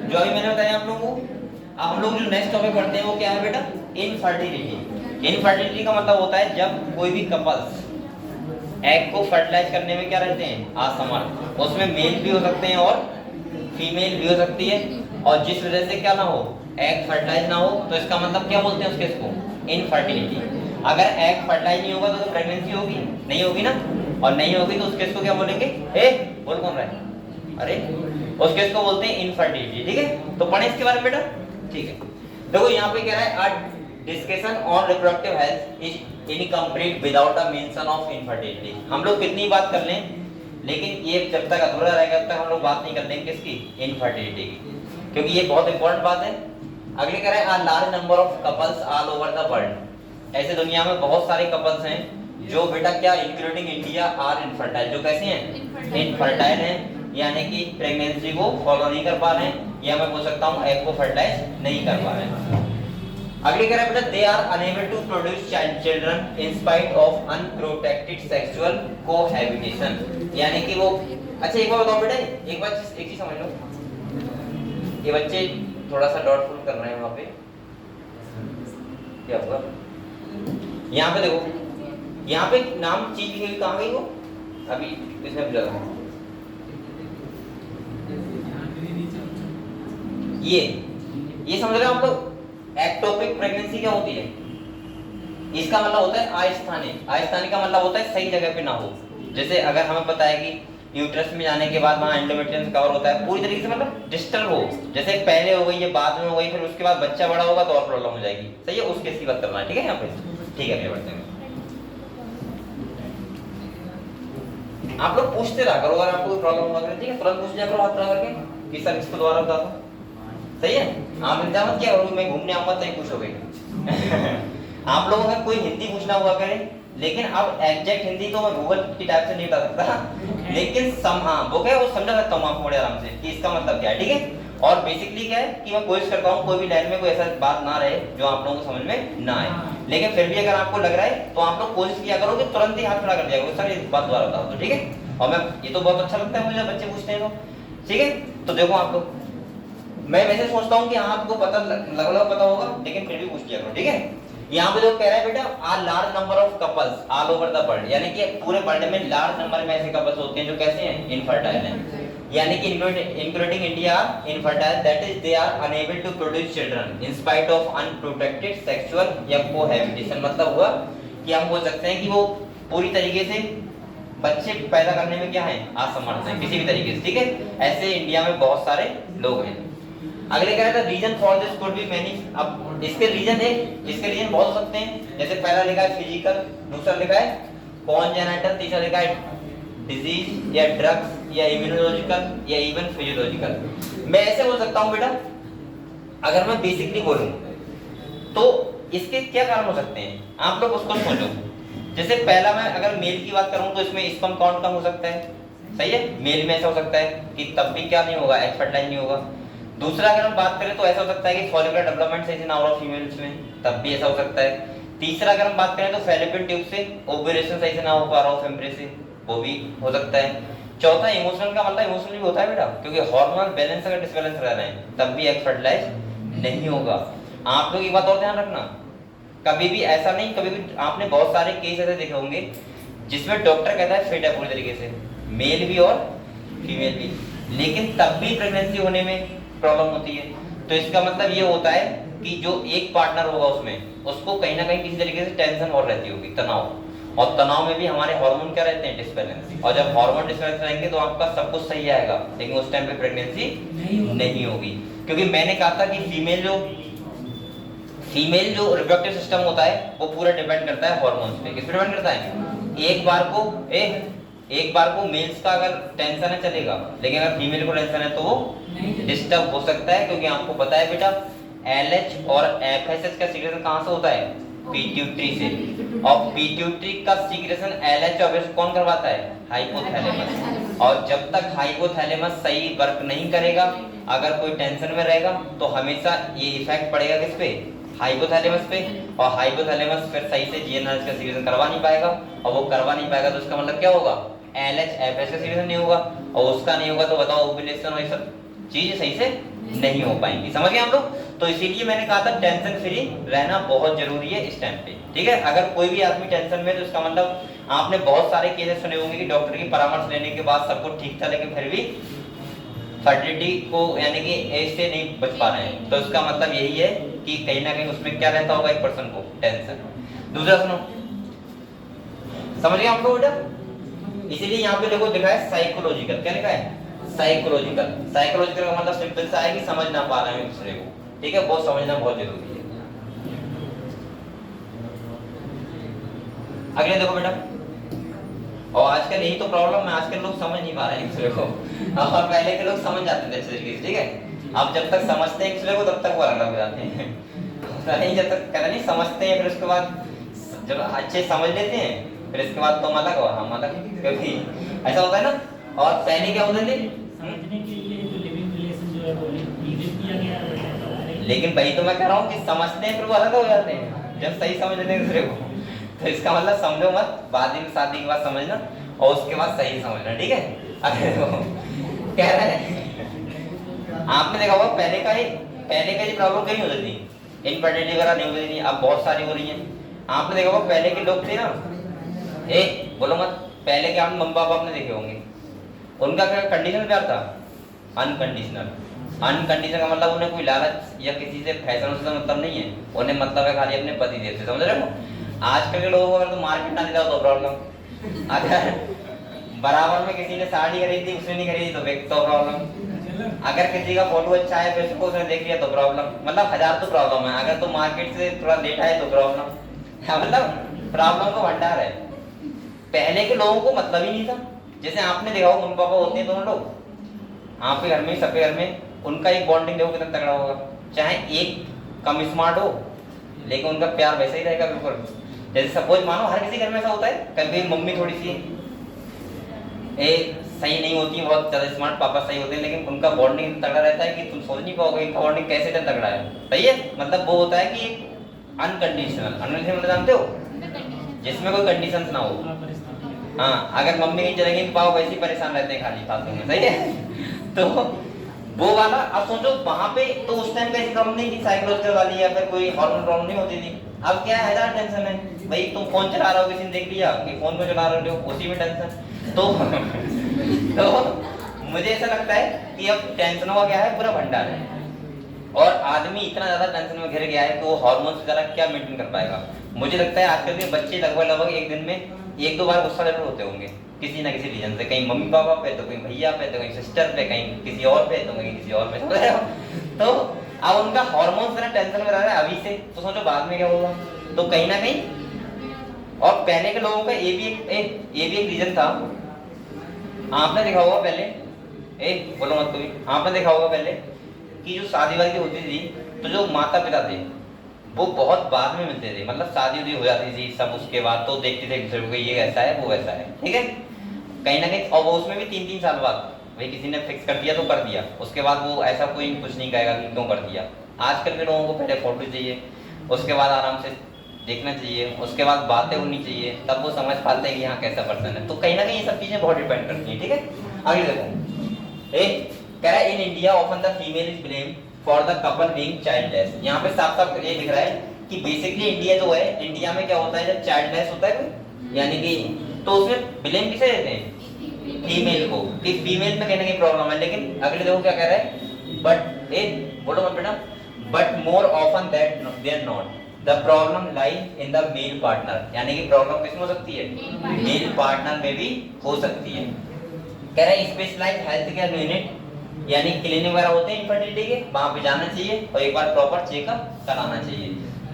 जो अभी मैंने बताया आप लोगों को। अब हम लोग जो नेक्स्ट टॉपिक पढ़ते हैं वो क्या है बेटा? इनफर्टिलिटी। इनफर्टिलिटी का मतलब होता है जब कोई भी कपल्स एग को फर्टिलाइज करने में क्या रहते हैं? असमर्थ। उसमें मेल भी हो सकते हैं और फीमेल भी हो सकती है, और जिस वजह से क्या ना हो, एग फर्टिलाइज ना हो, तो इसका मतलब क्या बोलते हैं उस केस को? इनफर्टिलिटी। अगर एग फर्टिलाइज नहीं होगा तो प्रेगनेंसी होगी? नहीं होगी ना, और नहीं होगी तो उस केस को क्या बोलेंगे? बोल कौन रहा है? अरे उस केस को बोलते हैं इनफर्टिलिटी। ठीक है, तो पढ़े इसके बारे में बेटा। ठीक है, देखो यहाँ पे कह रहा है discussion on reproductive health is incomplete without a mention of infertility. हम लोग कितनी बात कर लें, लेकिन ये जब तक अधूरा रहेगा तब तक हम लोग बात नहीं कर लेंगे किसकी? इनफर्टिलिटी की, क्योंकि ये बहुत इंपॉर्टेंट बात है। अगले कह रहे हैं a large number of couples all over the world ऐसे दुनिया में बहुत सारे कपल्स हैं जो बेटा क्या इंक्लूडिंग इंडिया आर इनफर्टाइल, जो कैसे हैं इनफर्टाइल हैं, यानी कि प्रेगनेंसी को फॉलो नहीं कर पा रहे हैं, या मैं बोल सकता हूँ एग को फर्टिलाइज नहीं कर पा रहे हैं। अगली कह रहा है बेटा they are unable to produce children in spite of unprotected sexual cohabitation, यानी कि वो अच्छा एक बार बताओ बेटा, एक चीज समझ लो, ये बच्चे थोड़ा सा डाउटफुल कर रहे हैं वहां पे, क्या होगा यहाँ पे देखो, यहाँ पे नाम चीज लिखी हुई कहाँ गई वो, अभी इसमें लगा ये समझ रहे हो आप लोग, एक्टोपिक प्रेगनेंसी क्या होती है, इसका मतलब होता है आस्थानिक का मतलब होता है सही जगह पे ना हो। जैसे अगर हमें पता है कि यूट्रस में जाने के बाद वहाँ एंडोमेट्रियम कवर होता है पूरी तरीके से, मतलब डिस्टर्ब हो, जैसे पहले हो गई ये बाद में हो गई, फिर उसके बाद बच्चा बड़ा होगा तो और प्रॉब्लम हो जाएगी, सही है, उसके इसकी बात करना है, ठीक है यहाँ पे, ठीक है, बढ़ते हैं। आप लोग पूछते रहा करो, अगर आपको कोई प्रॉब्लम हुआ करे, ठीक है, तुरंत पूछ लिया करो हाथ लगा करके कि सर इसको दोबारा बता दो, सही है। आप इंतजार मत किया करो मैं घूमने आऊंगा तो ही पूछोगे आप लोगों का कोई हिंदी पूछना हुआ करे, लेकिन अब एग्जैक्ट हिंदी तो मैं गूगल की टाइप से नहीं बता सकता, लेकिन वो क्या वो समझा सकता हूँ आपको बड़े आराम से कि इसका मतलब क्या है, ठीक है। और बेसिकली क्या है कि मैं कोशिश करता हूँ कोई भी लाइन में कोई ऐसा बात ना रहे जो आप लोगों को समझ में ना आए, लेकिन फिर भी अगर आपको लग रहा है तो आप लोग कोशिश किया करो कि तुरंत ही हाथ खड़ा कर दिया करो, सर इस बात दोबारा बताओ, तो ठीक है। और मैं ये तो बहुत अच्छा लगता है मुझे बच्चे पूछते हैं तो, ठीक है। तो देखो आप लोग, मैं वैसे सोचता हूँ कि आपको पता लगभग पता होगा, लेकिन फिर भी पूछ लिया करो, ठीक है। यहाँ पे जो कह रहा है बेटा a large number of couples all over the world, यानी कि पूरे वर्ल्ड में लार्ज नंबर में ऐसे कपल्स होते हैं जो कैसे हैं इनफर्टाइल हैं, यानी कि including India infertile, that is they are unable to produce children in spite of unprotected sexual या कोहैबिटेशन। मतलब हुआ कि हम बोल सकते हैं कि वो पूरी तरीके से बच्चे पैदा करने में क्या है असमर्थ है किसी भी तरीके से, ठीक है। ऐसे इंडिया में बहुत सारे लोग हैं। अगले कह रहा था reason for this could be many, अब इसके रीजन बहुत हो सकते हैं, जैसे पहला लिखा है फिजिकल, दूसरा लिखा है कॉन्जेनिटल, तीसरा लिखा है डिजीज या ड्रग्स या इम्यूनोलॉजिकल या इवन फिजियोलॉजिकल। मैं ऐसे बोल सकता हूं बेटा, अगर मैं बेसिकली बोलूं तो इसके क्या कारण हो सकते हैं आप लोग उसको सोचो। जैसे पहला मैं अगर मेल की बात करूं तो इसमें स्पर्म काउंट कम हो सकता है, सही है, मेल में ऐसा हो सकता है कि तब भी क्या नहीं होगा, एग फर्टिलाइज नहीं होगा। दूसरा अगर हम बात करें तो ऐसा हो सकता है कि फॉलिकुलर डेवलपमेंट सही से ना हो रहा फीमेल्स में, तब भी ऐसा हो सकता है। तीसरा अगर हम बात करें तो फैलोपियन ट्यूब से ओव्यूलेशन सही से ना हो पा रहा हो फेम्ब्रे से, वो भी हो सकता है। चौथा इमोशनल का मतलब इमोशनल भी होता है बेटा, क्योंकि हार्मोनल बैलेंस अगर डिसबैलेंस रह रहे हैं तब भी एग फर्टिलाइज नहीं होगा। आप लोग एक बात और ध्यान रखना, कभी भी ऐसा नहीं, कभी भी आपने बहुत सारे केस ऐसे देखे होंगे जिसमें डॉक्टर कहता है फिट है पूरी तरीके से, मेल भी और फीमेल भी, लेकिन तब भी प्रेगनेंसी होने में प्रॉब्लम होती है। तो इसका मतलब ये होता है कि जो एक पार्टनर होगा उसमें उसको कहीं ना कहीं किसी तरीके से टेंशन और रहती होगी, तनाव, और तनाव में भी हमारे हार्मोन क्या रहते हैं डिसबैलेंस, और जब हार्मोन डिसबैलेंस रहेंगे तो आपका सब कुछ सही आएगा, लेकिन उस टाइम पे प्रेगनेंसी नहीं होगी। क्योंकि मैंने कहा था कि फीमेल जो रिप्रोडक्टिव सिस्टम होता है वो पूरा डिपेंड करता है हार्मोन्स पे। किस पे डिपेंड करता है? एक बार को मेल्स का अगर टेंशन है चलेगा, लेकिन अगर फीमेल को टेंशन है तो वो डिस्टर्ब हो सकता है। क्योंकि आपको पता है बेटा LH और FSH का सीक्रेशन कहां से होता है? पिट्यूटरी से, और पिट्यूटरी का सीक्रेशन LH और FSH कौन करवाता है? हाइपोथैलेमस। और जब तक हाइपोथैलेमस सही वर्क नहीं करेगा, अगर कोई टेंशन में रहेगा तो हमेशा ये इफेक्ट पड़ेगा किस पे? हाइपोथैलेमस पे, और हाइपोथैलेमस फिर सही से GnRH का सीक्रेशन करवा नहीं पाएगा, और वो करवा नहीं पाएगा तो इसका मतलब क्या होगा? LH FSH का सीक्रेशन नहीं होगा, और उसका नहीं होगा तो बताओ ओव्यूलेशन और ये सब चीजें सही से नहीं हो पाएंगी। समझ गए हम लोग? तो इसीलिए मैंने कहा था टेंशन फ्री रहना बहुत जरूरी है इस टाइम पे, ठीक है। अगर कोई भी आदमी टेंशन में, तो इसका मतलब आपने बहुत सारे केसेस सुने होंगे कि डॉक्टर की परामर्श लेने के बाद सब कुछ ठीक था, लेकिन फिर भी फर्टिलिटी को यानी कि एज से नहीं बच पा रहे हैं। तो इसका मतलब यही है कि कहीं ना कहीं उसमें क्या रहता होगा एक पर्सन को? टेंशन। दूसरा सुनो, समझ गए आप लोग बेटा? इसीलिए यहाँ पे देखो लिखा है साइकोलॉजिकल। क्या लिखा है? साइकोलॉजिकल। साइकोलॉजिकल का मतलब सिंपल सा है कि समझ ना पा रहे हैं एक दूसरे को, ठीक है। बहुत समझना बहुत जरूरी है। अगले देखो बेटा, और आजकल यही तो प्रॉब्लम है, आजकल लोग समझ नहीं पा रहे हैं एक दूसरे को, और पहले के लोग समझ जाते थे अच्छे तरीके से, ठीक है। अब जब तक समझते हैं एक दूसरे को तब तक वो अलग हो जाते हैं नहीं, जब तक कहना नहीं समझते हैं फिर उसके बाद जब अच्छे समझ लेते हैं फिर इसके बाद तुम अलग और हम अलग, क्योंकि ऐसा होता है ना। और पहले क्या होते थे, समझने के लिए जो लिविंग रिलेशन जो है वो डिलीट किया गया है। लेकिन वही तो मैं कह रहा हूँ कि समझते हैं फिर वो अलग हो जाते हैं जब सही समझ लेते हैं दूसरे को। तो इसका मतलब समझो मत, बाद में शादी के बाद समझना और उसके बाद सही समझना, ठीक है। अगर कह रहे हैं आपने देखा होगा पहले का ये प्रॉब्लम कहीं होती थी, इनफर्टिलिटी वगैरह नहीं होती थी, अब बहुत सारी हो रही है। आपने देखा होगा पहले के लोग थे ना, बोलो मत, पहले के आपने मम्मी पापा आपने देखे होंगे, उनका क्या कंडीशन प्यार था, अनकंडीशनल। अनकंडीशनल का मतलब उन्हें कोई लालच या किसी से फैशन से मतलब नहीं है, उन्हें मतलब है खाली अपने पति देव से, समझ रहे हो। आजकल के लोगों को अगर तो मार्केट ना दिला तो प्रॉब्लम, अगर बराबर में किसी ने साड़ी खरीदी उसने नहीं खरीदी तो प्रॉब्लम, अगर किसी का फोटो अच्छा है फेसबुक उसने देख लिया तो प्रॉब्लम, मतलब हजार तो प्रॉब्लम है। अगर तो मार्केट से थोड़ा लेट आए तो प्रॉब्लम, मतलब प्रॉब्लम का भंडार है। पहले के लोगों को मतलब ही नहीं था, जैसे आपने देखा हो मम्मी पापा होते हैं दोनों लोग, आपके घर में सबके घर में उनका एक बॉन्डिंग देखो कितना तगड़ा होगा, चाहे एक कम स्मार्ट हो लेकिन उनका प्यार वैसा ही रहेगा बिल्कुल। जैसे सपोज मानो हर किसी घर में ऐसा होता है, कभी मम्मी थोड़ी सी सही नहीं होती है, बहुत ज्यादा स्मार्ट, पापा सही होते हैं, लेकिन उनका बॉन्डिंग तगड़ा रहता है कि तुम सोच नहीं पाओगे इनका बॉन्डिंग कैसे इतना तगड़ा है, सही है। मतलब वो होता है कि अनकंडीशनल, अनकंडीशनल मतलब जानते हो जिसमें कोई कंडीशंस ना हो। हाँ, अगर मम्मी नहीं चलेगी तो पापा वैसे ही परेशान रहते हैं खाली फालतू में, सही है। तो वो वाला अब सोचो वहां पे तो उस टाइम कैसी प्रॉब्लम नहीं थी साइकोलॉजिकल वाली या फिर कोई हार्मोनल प्रॉब्लम नहीं होती थी। अब क्या है, हजार टेंशन है भाई, तुम फोन चला रहे हो किसी ने देख लिया कि फोन को चला रहे हो उसी में टेंशन। तो मुझे ऐसा लगता है कि अब टेंशनों का क्या है पूरा भंडार है, और आदमी इतना ज्यादा टेंशन में घिर गया है कि वो हार्मोन से ज्यादा क्या मेंटेन कर पाएगा। मुझे लगता है आजकल के बच्चे लगभग एक दिन में 1-2 बार गुस्सा जरूर होते होंगे किसी ना किसी रीजन से, कहीं मम्मी पापा पे, तो कहीं भैया पे, तो कहीं सिस्टर पे, कहीं किसी और पे, तो कहीं किसी और पे, समझ रहे हो। तो अब उनका हार्मोन इतना टेंशन में रह रहा है अभी से, तो सोचो बाद में क्या होगा। तो कहीं ना कहीं, और पहले के लोगों का ये भी एक रीजन था। आपने देखा होगा पहले, बोलो मत कोई, आपने देखा होगा पहले कि जो शादी वादी होती थी तो जो माता पिता थे वो बहुत बाद में मिलते थे, मतलब शादी उदी हो जाती थी सब, उसके बाद तो देखते थे एक दूसरे को, ये ऐसा है वो वैसा है, ठीक है, कहीं ना कहीं। और वो उसमें भी 3-3 साल बाद भाई किसी ने फिक्स कर दिया तो कर दिया, उसके बाद वो ऐसा कोई कुछ नहीं कहेगा कि क्यों कर दिया। आजकल के लोगों को पहले फोटो चाहिए, उसके बाद आराम से देखना चाहिए, उसके बाद बातें होनी चाहिए, तब वो समझ पाते हैं कि यहाँ कैसा पर्सन है। तो कहीं ना कहीं ये सब चीजें बहुत डिपेंड करती हैं, ठीक है। आगे देखो, कह रहा है in India often the female is blame for the couple being childless. यहाँ पे साफ साफ ये लिख रहा है कि बेसिकली इंडिया जो है, इंडिया में क्या होता है जब चाइल्डलेस होता है यानी कि, तो उसमें ब्लेम किसे देते हैं, फीमेल को, कि फीमेल में कहीं ना कहीं प्रॉब्लम है। लेकिन अगले देखो क्या कह रहा है, बट बोलो मत बेटा, but more often that they are not, the problem lie in the male partner, यानी कि प्रॉब्लम किसमें हो सकती है, मेल पार्टनर में भी हो सकती है। कह रहा है स्पेशलाइज्ड हेल्थ केयर यूनिट, यानी क्लिनिक वगैरह होते हैं इंफर्टिलिटी के, वहां पे जाना चाहिए और एक बार प्रॉपर चेकअप कराना चाहिए।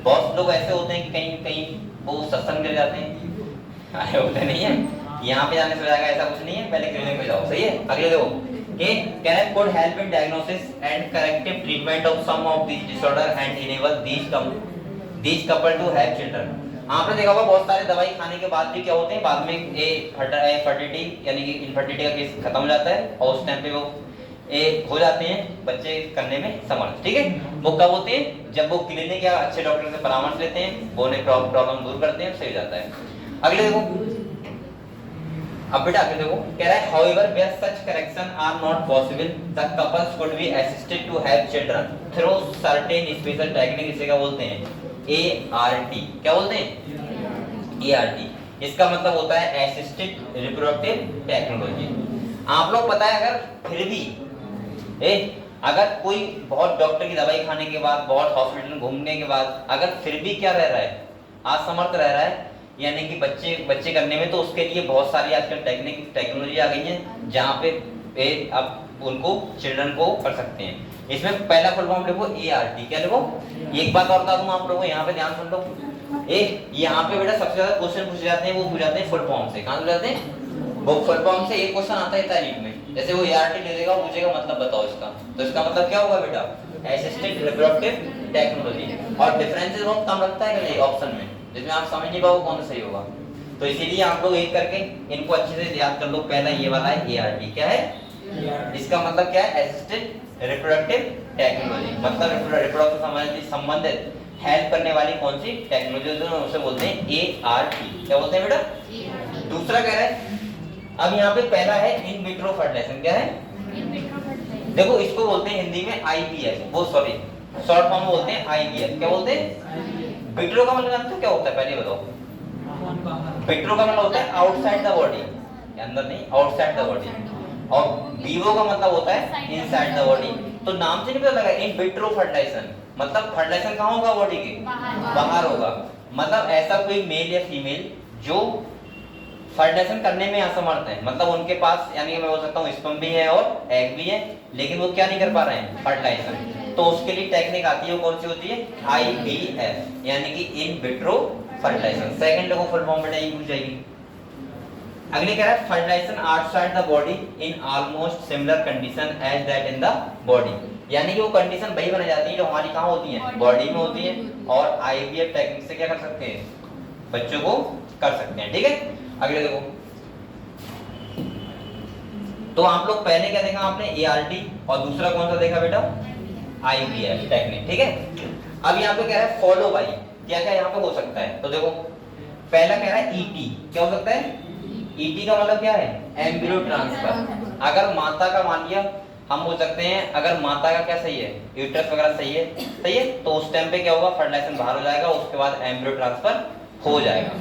बहुत लोग ऐसे होते हैं कि कहीं कहीं वो सत्संग कर जाते हैं, अरे होते नहीं है, यहाँ पे जाने से हो जाएगा ऐसा कुछ नहीं है, पहले क्लिनिक पे जाओ, सही है। अगले देखो कि कह रहा है could help in diagnosis and corrective treatment of some of these disorder and enable these couple to have children। आपने देखा होगा बहुत सारे दवाई खाने के बाद भी क्या होते हैं, बाद में फर्टिलिटी यानी कि इनफर्टिलिटी का केस खत्म हो जाता है और उस टाइम पे वो हो जाते हैं बच्चे करने में समर्थ, ठीक है। वो कब होते हैं, जब वो क्लिनिक या अच्छे डॉक्टर से परामर्श लेते हैं, वो उन्हें प्रॉब्लम दूर करते हैं, सही हो जाता है। अगले देखो, अब बेटा आगे देखो, कह रहा है however where such correction are not possible the couples could be assisted to have children through certain special technique। इसे क्या बोलते हैं, ART। क्या बोलते हैं, ART। इसका मतलब होता है असिस्टेड रिप्रोडक्टिव टेक्नोलॉजी। आप लोग पता है, अगर फिर भी अगर कोई बहुत डॉक्टर की दवाई खाने के बाद, बहुत हॉस्पिटल घूमने के बाद अगर फिर भी क्या रह रहा है, असमर्थ रह रहा है यानी कि बच्चे करने में, तो उसके लिए बहुत सारी आजकल टेक्नोलॉजी आ गई है जहाँ पे अब उनको चिल्ड्रन को कर सकते हैं। इसमें पहला फुल फॉर्म लिखो ART। क्या लिखो, एक बात और बता दूं आप लोगों को, यहाँ पे ध्यान सुन लो। यहाँ पे बेटा सबसे ज्यादा क्वेश्चन पूछे जाते हैं, वो पूछ जाते हैं फुल फॉर्म से। कहाँ से जाते हैं, वो फुल फॉर्म से एक क्वेश्चन आता है नीट में, जैसे वो ART ले लेगा, पूछेगा मतलब बताओ इसका, तो इसका मतलब क्या होगा बेटा, असिस्टेड रिप्रोडक्टिव टेक्नोलॉजी। और डिफरेंसेस बहुत कम रखता है ऑप्शन में, जिसमें आप समझ नहीं पाओगे कौन सा सही होगा। तो इसीलिए आप लोग एक करके इनको अच्छे से याद कर लो। पहला ये वाला है ART, क्या है? इसका मतलब क्या है? असिस्टेड रिप्रोडक्टिव टेक्नोलॉजी, मतलब रिप्रोडक्टिव संबंधित हेल्प करने वाली कौन सी टेक्नोलॉजी, उसे बोलते हैं ART। क्या बोलते हैं बेटा? दूसरा कह रहा है, अब यहाँ पे पहला है इन विट्रो फर्टिलाइजेशन, क्या है? In vitro fertilisation. देखो इसको बोलते हैं हिंदी में IVF, वो सॉरी शॉर्ट फॉर्म में बोलते हैं IVF। क्या बोलते हैं? विट्रो का मतलब जानते हो क्या होता है? पहले बताओ। विट्रो का मतलब होता है आउटसाइड द बॉडी, अंदर नहीं, आउटसाइड द बॉडी। और वीवो का मतलब होता है इनसाइड द बॉडी। तो नाम से नहीं पता लगा इन विट्रो फर्टिलाइजेशन, मतलब फर्टिलाइजेशन कहाँ होगा? बॉडी के बाहर होगा। मतलब ऐसा कोई मेल या फीमेल जो फर्टिलाइजेशन करने में असमर्थ है, मतलब उनके पास यानी कि मैं बोल सकता हूँ स्पर्म भी है और एग भी है, लेकिन वो क्या नहीं कर पा रहे हैं? फर्टिलाइजेशन। तो उसके लिए टेक्निक आती है, वो कौन सी होती है? IVF, यानी कि इन विट्रो फर्टिलाइजेशन। सेकंड लोगों फुल फॉर्म में नहीं पूछ जाएगी। अगले कह रहा है fertilisation outside the body in almost similar condition as that in the body, यानी कि वो कंडीशन वही बन जाती है जो हमारी कहाँ होती है? बॉडी में होती है। और IVF टेक्निक से क्या कर सकते हैं? बच्चों को कर सकते हैं। ठीक है, अगले देखो। तो आप लोग पहले क्या देखा आपने? ART, और दूसरा कौन सा देखा बेटा? IVF technique. ठीक है, अब यहाँ पे कह रहा है फॉलो बाई, क्या क्या यहाँ पे हो सकता है? तो देखो पहला कह रहा है ET, क्या हो सकता है? ET का मतलब क्या है? Embryo transfer. अगर माता का मान लिया, हम बोल सकते हैं अगर माता का क्या सही है? यूट्रस वगैरह सही है, सही है, तो उस टाइम पे क्या होगा? फर्टिलाइजेशन बाहर हो जाएगा, उसके बाद एम्ब्रियो ट्रांसफर हो जाएगा।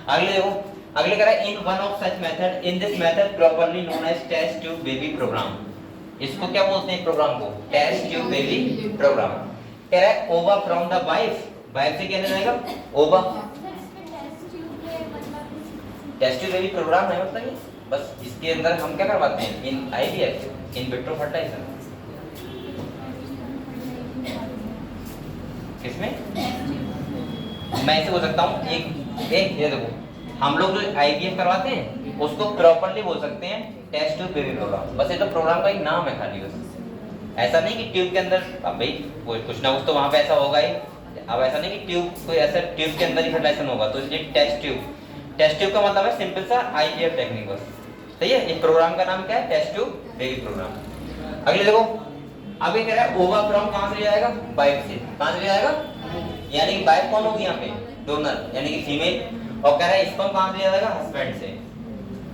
अगले देखो, अगले कह रहा है in one of such method, in this method properly known as test tube baby programme. इसको क्या बोलते हैं? प्रोग्राम को टेस्ट ट्यूब बेबी प्रोग्राम। कह रहा है ओवा फ्रॉम द वाइफ, वाइफ से क्या जाएगा? ओवा। टेस्ट ट्यूब बेबी प्रोग्राम है मतलब ये, बस इसके अंदर हम क्या करवाते हैं? इन IVF, इन विट्रो फर्टिलाइजेशन। किसमें? मैं इसे बोल सकता हूँ एक ये देखो, हम लोग जो IVF करवाते हैं उसको प्रॉपर्ली बोल सकते हैं टेस्ट ट्यूब बेबी प्रोग्राम। बस ये तो प्रोग्राम का एक नाम है खाली, बस। ऐसा नहीं कि ट्यूब के अंदर, अब भाई कुछ ना कुछ तो वहां पे ऐसा होगा ही। अब ऐसा नहीं कि ट्यूब कोई ऐसा ट्यूब के अंदर ही फर्टिलाइजेशन होगा, तो इसलिए टेस्ट ट्यूब। टेस्ट ट्यूब का मतलब है सिंपल सा IVF टेक्निक, बस। सही है, इस प्रोग्राम का नाम क्या है? Test tube baby programme. अगले देखो, अब ये कह रहा है ओवा फ्रॉम कहां से ले जाएगा? वाइफ से। कहां से ले जाएगा? यानी कि वाइफ कौन होगी यहाँ पे? डोनर, यानी कि फीमेल। और कह रहा है स्पर्म कहां से ले जाएगा? हस्बैंड से,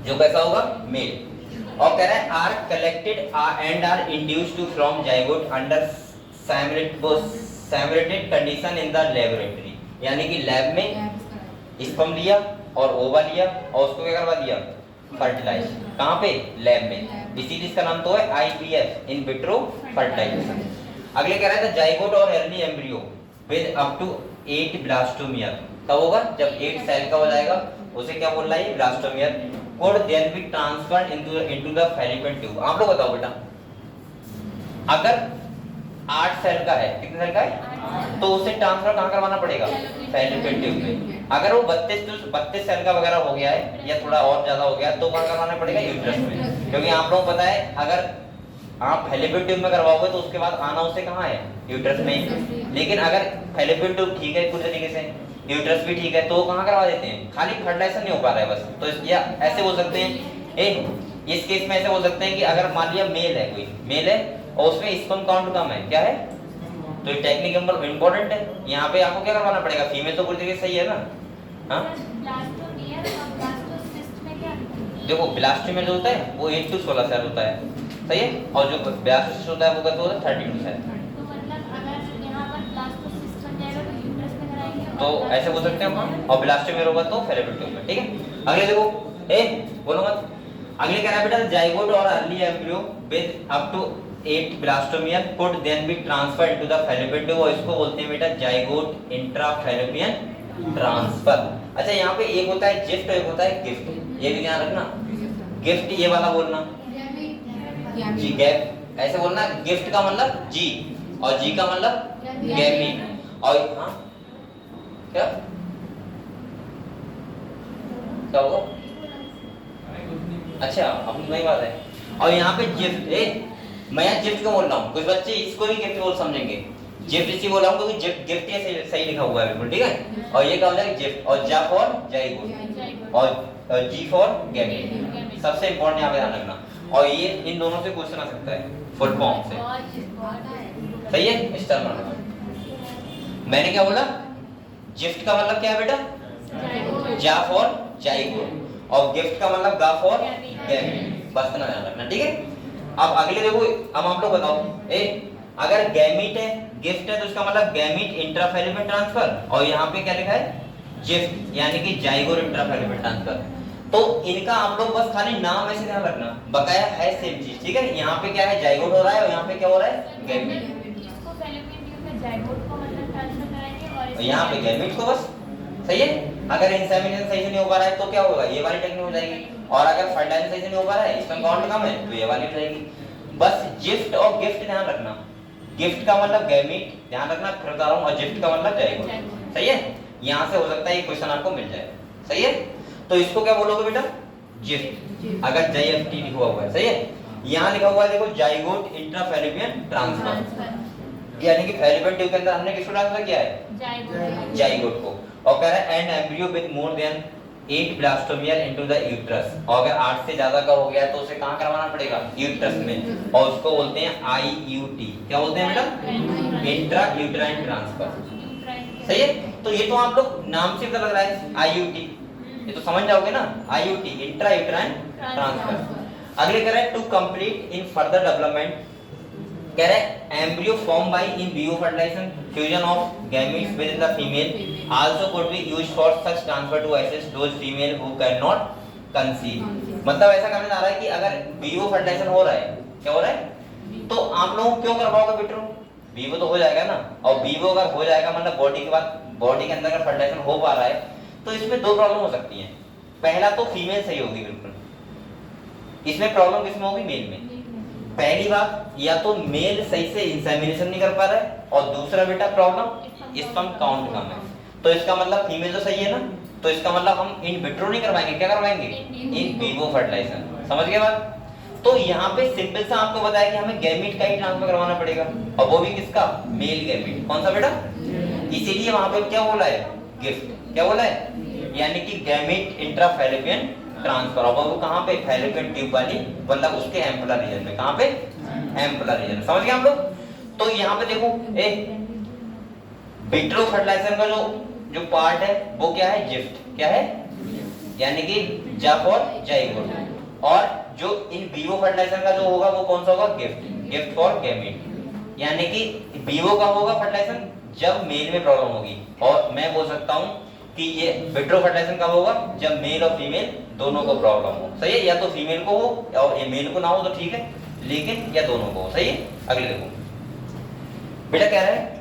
जो कैसा होगा? मेल। और कह रहा है are collected and are induced to from zygote under simulated condition in the laboratory, यानी कि लैब में स्पर्म लिया और ओवा लिया और उसको क्या करवा दिया? फर्टिलाइज। कहां पे? लैब में। इसीलिए इसका नाम तो है IVF, इन विट्रो फर्टिलाइजेशन। अगले कह रहा है जाइगोट और early embryo with up to 8 blastomere, कब होगा? जब 8 सेल का हो जाएगा, उसे क्या बोल रहा है? Blastomere. Could then be transferred into the fallopian tube. आप लोग बताओ बेटा, अगर 8 सेल का है, कितने सेल का है? तो उसे ट्रांसफर कहां करवाना पड़ेगा? फैलोपियन ट्यूब में। अगर वो 32 सेल का वगैरह हो गया है या थोड़ा और ज्यादा हो गया तो कहां करवाना पड़ेगा? यूट्रस में। क्योंकि आप लोगों को पता है अगर आप फैलोपियन ट्यूब में करवाओगे तो उसके बाद आना उसे कहां है? यूट्रस में। लेकिन अगर फैलोपियन ट्यूब ठीक है पूरी तरीके से, यूट्रस भी ठीक है, तो कहां करवा देते हैं? खाली फर्टिलाइजेशन नहीं हो पा रहा है बस। तो ऐसे बोल सकते हैं, इस केस में ऐसे बोल सकते हैं कि अगर मान लिया मेल है, कोई मेल है और उसमें स्पर्म काउंट कम है, क्या है? तो ये टेक्निक इंपॉर्टेंट है। यहाँ पे आपको क्या करवाना पड़ेगा? फीमेल तो पूरी तरीके से सही है ना? हाँ, देखो ब्लास्टोमियर जो होता है वो 8 to 16 सेल होता है, सही है, और जो ब्लास्टोसिस्ट होता है वो कहते होता है 32 सेल। तो मतलब अगर यहाँ पर ब्लास्टोसिस्ट बन जाएगा तो यूट्रस में कराएंगे, तो ऐसे बोल सकते हैं हम, और ब्लास्टोमियर होगा तो फैलोपियन ट्यूब में। ठीक है, अगले देखो, बोलो मत। अगले कह रहा है बेटा जाइगोट और early embryo with up to 8 blastomere could then be transfer into the fallopian tube, और इसको बोलते हैं बेटा जाइगोट इंट्राफैलोपियन ट्रांसफर। अच्छा, यहाँ पे एक होता है जिफ्ट और एक होता है गिफ्ट, ये भी ध्यान रखना। गिफ्ट ये वाला बोलना जी, गैप ऐसे बोलना। गिफ्ट का मतलब जी और जी का मतलब गैमीट। और हाँ क्या क्या होगा? अच्छा, अपनी वही बात है। और यहाँ पे गिफ्ट, मैं यहाँ गिफ्ट को बोल रहा हूँ, कुछ बच्चे इसको भी गिफ्ट बोल समझेंगे। गिफ्ट इसी बोला हूं क्योंकि गिफ्ट ये सही लिखा हुआ है बिल्कुल, ठीक है। और ये क्या हो जाएगा गिफ्ट, और जा फॉर जाइगोट, और जी फॉर गैमेट। सबसे इंपॉर्टेंट यहाँ पे ध्यान रखना, और ये इन दोनों से क्वेश्चन आ सकता है फुल फॉर्म से, सही है। स्टार मार्क मैंने क्या बोला, गिफ्ट का मतलब क्या है बेटा, जा फॉर जाइगोट, और गिफ्ट का मतलब गा फॉर गैमेट, बस इतना ध्यान रखना, ठीक है। अब अगले देखो, अब आप लोग बताओ, अगर गैमीट है गिफ्ट है तो इसका मतलब गैमीट इंट्राफैलिपियन ट्रांसफर, और यहाँ पे क्या लिखा है गिफ्ट, यानी कि जाइगोट इंट्राफैलिपियन ट्रांसफर। तो इनका आप लोग बस खाली नाम ऐसे ध्यान रखना, बकाया है सेम चीज, ठीक है। यहाँ पे क्या है जाइगोट हो रहा है, और यहाँ पे क्या हो रहा है गैमीट, इसको फैलोपियन ट्यूब में जाइगोट को मतलब ट्रांसफर कराएंगे और यहाँ पे गैमीट को, बस सही है। अगर इंसेमिनेशन सही से नहीं हो पा रहा है तो क्या होगा, ये वाली टेक्निक हो जाएगी, और अगर फर्टिलाइजेशन सही से नहीं हो पा रहा है, इसमें काउंट कम है तो ये वाली हो जाएगी। बस गिफ्ट और गिफ्ट ध्यान रखना, गिफ्ट का मतलब गैमीट ध्यान रखना, फिर बता रहा हूं, और गिफ्ट का मतलब जाइगोट, सही है। यहां से हो सकता है ये क्वेश्चन आपको मिल जाए, सही है। तो इसको क्या बोलोगे बेटा, गिफ्ट, अगर JFT लिखा हुआ है, सही है। यहां लिखा हुआ है देखो जाइगोट इंट्राफैलिपियन ट्रांसफर, यानी कि फैलिपियन ट्यूब के अंदर हमने किसको ट्रांसफर किया है, जाइगोट को। और कह रहा है and embryo with more than 8 blastomere into the uterus, और अगर 8 से ज्यादा का हो गया तो उसे कहां करवाना पड़ेगा, यूट्रस में, और उसको बोलते हैं IUT, क्या बोलते हैं बेटा, इंट्रा यूट्राइन ट्रांसफर, सही है। तो ये तो आप लोग नाम से पता लग रहा है IUT, ये तो समझ जाओगे ना, IUT इंट्रा यूट्राइन ट्रांसफर। अगले कह रहा है to complete in further development, कह रहा है embryo form by in vivo fertilisation fusion of gametes with in the female also could be used for such transfer to assist those female who can not conceive. मतलब ऐसा करने जा रहा है कि अगर विवो फर्टिलाइजेशन हो रहा है, क्या हो रहा है, तो आप लोग क्यों करवाओगे बेटो, विवो तो हो जाएगा ना, और विवो अगर हो जाएगा मतलब बॉडी के बाद, बॉडी के अंदर अगर फर्टिलाइजेशन हो पा रहा है, तो इसमें दो प्रॉब्लम हो सकती हैं। पहला तो फीमेल सही होगी बिल्कुल, इसमें प्रॉब्लम किसमें होगी, मेल में। पहली बात, या तो मेल सही से इंसेमिनेशन नहीं कर पा रहा है, और दूसरा बेटा प्रॉब्लम स्पर्म काउंट कम है। तो इसका मतलब फीमेल तो सही है ना, तो इसका मतलब हम इन विट्रो नहीं करवाएंगे, क्या करवाएंगे, इन विवो फर्टिलाइजेशन, समझ गए बात। तो यहाँ पे सिंपल सा आपको बताया कि हमें गैमीट का ही ट्रांसफर करवाना पड़ेगा, और वो भी किसका, मेल गैमीट, कौन सा बेटा, इसीलिए वहां पे क्या बोला है, गिफ्ट, क्या बोला है, यानी कि गैमीट इंट्राफैलिपियन ट्रांसफर, और वो कहां पे, फैलिपियन ट्यूब वाली, मतलब उसके एम्पुलर रीजन में, कहां पे, एम्पुलर रीजन, समझ गए हम लोग। तो यहाँ पे देखो विट्रो फर्टिलाइजेशन का जो पार्ट है वो क्या है, गिफ्ट, क्या है, यानी कि जा फॉर जाइगोट, और जो इन विवो फर्टिलाइजेशन का जो होगा वो कौन सा होगा, गिफ्ट फॉर गैमीट, यानी कि विवो का होगा फर्टिलाइजेशन जब मेल में प्रॉब्लम होगी, और मैं बोल सकता हूं कि ये विट्रो फर्टिलाइजेशन कब होगा, जब मेल और फीमेल दोनों को प्रॉब्लम हो, सही है। या तो फीमेल को हो और ये मेल को ना हो तो ठीक है, लेकिन या दोनों को हो, सही है। अगले देखो बेटा कह रहा है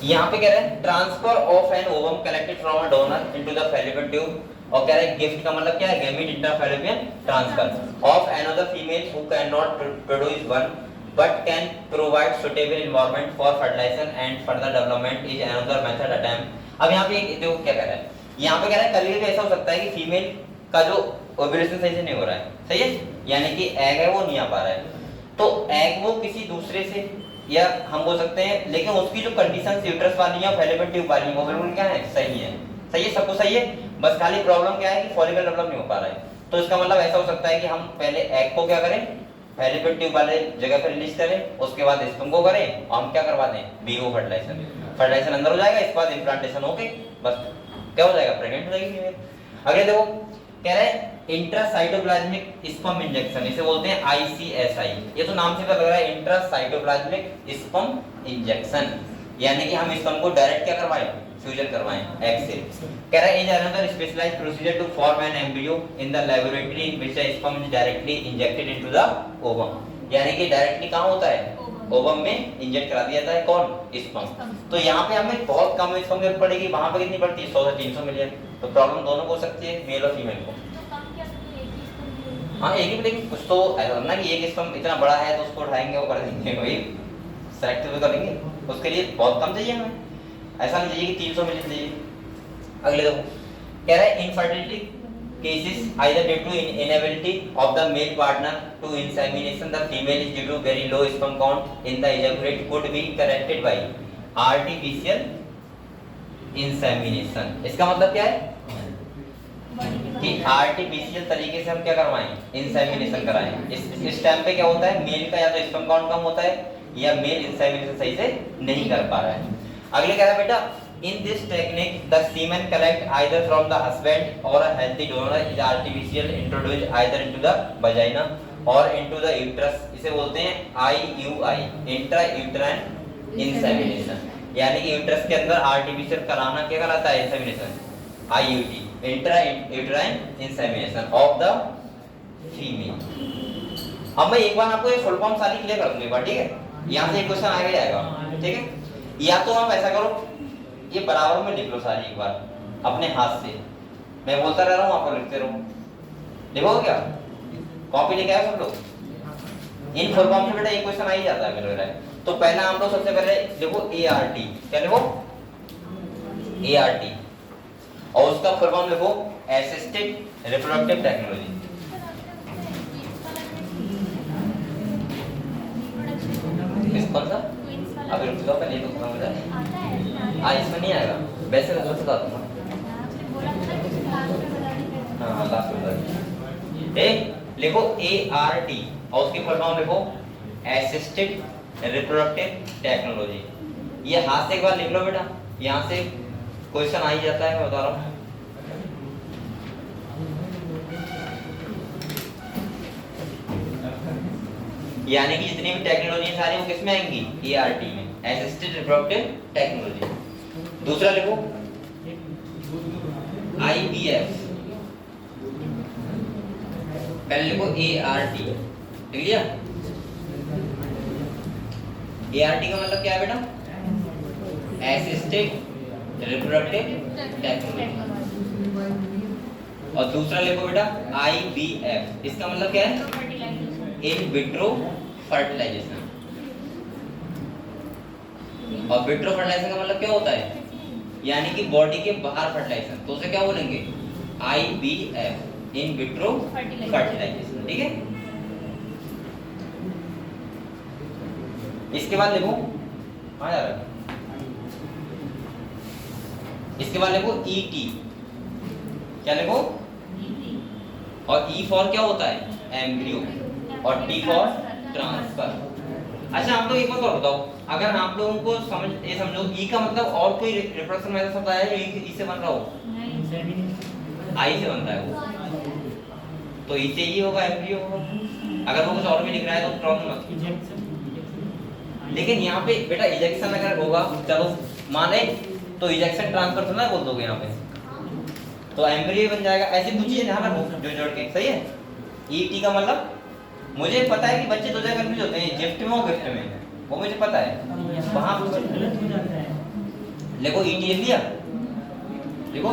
यहाँ पे कह रहा है transfer of an ovum collected from a donor into the fallopian tube, और कह रहा है गिफ्ट का मतलब क्या है, gamete intrafallopian transfer of another female who can not produce one but can provide suitable environment for fertilization and further development is another method attempt। अब यहाँ पे देखो क्या कह रहा है, यहाँ पे कह रहा है कभी भी ऐसा हो सकता है कि फीमेल का जो ओव्यूलेशन सही से नहीं हो रहा है, सही है, यानी कि एग है वो नहीं आ पा रहा है, तो एग वो किसी दूसरे से, या हम बोल सकते हैं, लेकिन उसकी जो कंडीशन यूट्रस वाली है, फैलिपियन ट्यूब वाली है, वो बिल्कुल क्या है, सही है, सब कुछ सही है, बस खाली प्रॉब्लम क्या है कि फॉलिकल डेवलप नहीं हो पा रहा है। तो इसका मतलब ऐसा हो सकता है कि हम पहले एग को क्या करें, फैलिपियन ट्यूब वाले जगह पर रिलीज करें, उसके बाद स्पर्म को करें, और हम क्या करवा दें, विवो फर्टिलाइजेशन अंदर हो जाएगा, इसके बाद इम्प्लांटेशन होके बस क्या हो जाएगा, प्रेग्नेंट हो जाएगी फीमेल। अगले देखो कह रहे हैं इंट्रासाइटोप्लाज्मिक स्पर्म इंजेक्शन, इसे बोलते हैं ICSI, ये तो नाम से पता लग रहा है, इंट्रासाइटोप्लाज्मिक स्पर्म इंजेक्शन, यानी कि हम स्पर्म को डायरेक्ट क्या करवाएं, फ्यूजन करवाएं एग से। कह रहा है is another specialised procedure to form an embryo in the laboratory in which the sperm is directly injected into the ovum, यानी कि डायरेक्टली कहां होता है, ओवम में इंजेक्ट करा दिया जाता है, कौन, स्पर्म। तो यहाँ पे हमें बहुत कम स्पर्म जरूरत पड़ेगी, वहां पे कितनी पड़ती है, 100 से 300 मिलियन। तो प्रॉब्लम दोनों को हो सकती है, मेल और फीमेल को। हाँ एक ही पड़ेगी, कुछ तो ऐसा ना कि एक स्पर्म इतना बड़ा है तो उसको उठाएंगे वो कर देंगे, वही सेलेक्ट करेंगे, उसके लिए बहुत कम चाहिए हमें, ऐसा नहीं चाहिए कि 300 मिलियन चाहिए। अगले देखो कह रहा है infertility cases either due to inability of the male partner to insemination, the female is due to very low sperm count in the ejaculate could be corrected by artificial insemination. इसका मतलब क्या है कि आर्टिफिशियल तरीके से हम क्या करवाएं, इंसेमिनेशन कराएं। इस टाइम पे क्या होता है, मेल का या तो स्पर्म काउंट कम होता है या मेल इंसेमिनेशन सही से नहीं कर पा रहा है। अगले क्या है बेटा, in this technique the semen collect either from the husband or a healthy donor is artificial introduced either into the vagina or into the uterus. इसे बोलते हैं IUI, intrauterine insemination, यानी कि यूट्रस के अंदर आर्टिफिशियल कराना क्या कहलाता है, insemination, IUI, intrauterine insemination of the female. अब मैं एक बार आपको ये फुल फॉर्म सारी क्लियर कर दूंगा, ठीक है, यहाँ से एक क्वेश्चन आगे जाएगा, ठीक है। या तो आप ऐसा करो, ये बराबर में लिख लो सारी एक बार अपने हाथ से, मैं बोलता रह रहा हूँ, आप लिखते रहो, लिखो क्या, कॉपी लेके आए सब लोग। इन फुल फॉर्म से बेटा एक क्वेश्चन आ ही जाता है मेरे। तो पहला हम लोग सबसे पहले लिखो ART, क्या लिखो ART, और उसका फुल फॉर्म लिखो असिस्टेड रिप्रोडक्टिव टेक्नोलॉजी। कौन सा, अभी रुक जाओ पहले तो समझ जाए। हाँ इसमें नहीं आएगा, वैसे मैं बता दूंगा। हाँ लास्ट में बता दे। लिखो ART और उसके फुल फॉर्म लिखो असिस्टेड रिप्रोडक्टिव टेक्नोलॉजी। ये हाथ से एक बार लिख लो बेटा, यहाँ से क्वेश्चन आ ही जाता है, मैं बता रहा हूँ। यानी कि जितनी भी टेक्नोलॉजी सारी वो किसमें आएंगी, ART में, असिस्टेड रिप्रोडक्टिव टेक्नोलॉजी। दूसरा लिखो IVF, पहले लिखो ART, ठीक है। ART का मतलब क्या है बेटा, असिस्टेड रिप्रोडक्टिव टेक्नोलॉजी। और दूसरा लिखो बेटा IVF, इसका मतलब क्या है, इन विट्रो फर्टिलाइजेशन। और विट्रो फर्टिलाइजेशन का मतलब क्या होता है, यानी कि बॉडी के बाहर फर्टिलाइजेशन, तो उसे क्या बोलेंगे, IVF, इन विट्रो फर्टिलाइजेशन, ठीक है। इसके बाद लिखो, हाँ यार, इसके बाद लिखो ET, क्या लिखो, और E फॉर क्या होता है, एम्ब्रियो, और T फॉर ट्रांसफर। अच्छा आप लोग एक बात और बताओ, अगर आप लोगों को समझ ये समझो E का मतलब और कोई रिप्रोडक्शन मेथड होता है जो E से बन रहा हो, I से बनता है वो, तो E से ही होगा, एम्ब्रियो होगा। अगर वो कुछ और भी लिख रहा है तो प्रॉब्लम मत। लेकिन यहाँ पे बेटा इजेक्शन अगर होगा, चलो माने तो इजेक्शन ट्रांसफर तो ना बोल दोगे यहाँ पे, तो एम्ब्रियो बन जाएगा। ऐसी कुछ चीजें ध्यान रखो जो जोड़ के, सही है। ET का मतलब मुझे पता है कि बच्चे दो जगह कंफ्यूज होते हैं, गिफ्ट में और गिफ्ट में, वो मुझे पता है, वहां गलत हो जाता है। देखो ET लिख लिया, देखो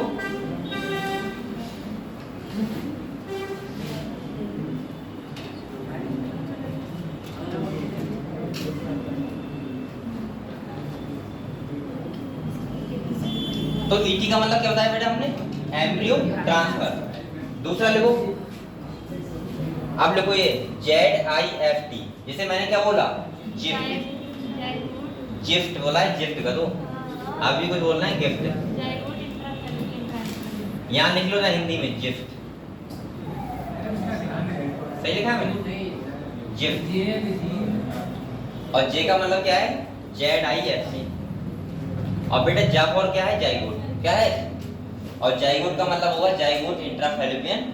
तो ET का मतलब क्या बताया बेटा हमने, एम्ब्रियो ट्रांसफर। दूसरा लिखो, अब लिखो ये ZIFT, जिसे मैंने क्या बोला, गिफ्ट, गिफ्ट बोला है, गिफ्ट का, तो अभी कुछ बोलना है गिफ्ट, यहाँ लिख लो ना हिंदी में गिफ्ट, सही लिखा है मैंने, गिफ्ट। और J का मतलब क्या है, ZIFT। और बेटा जा फॉर क्या है, जाइगोट, क्या है, और जाइगोट का मतलब होगा zygote intrafallopian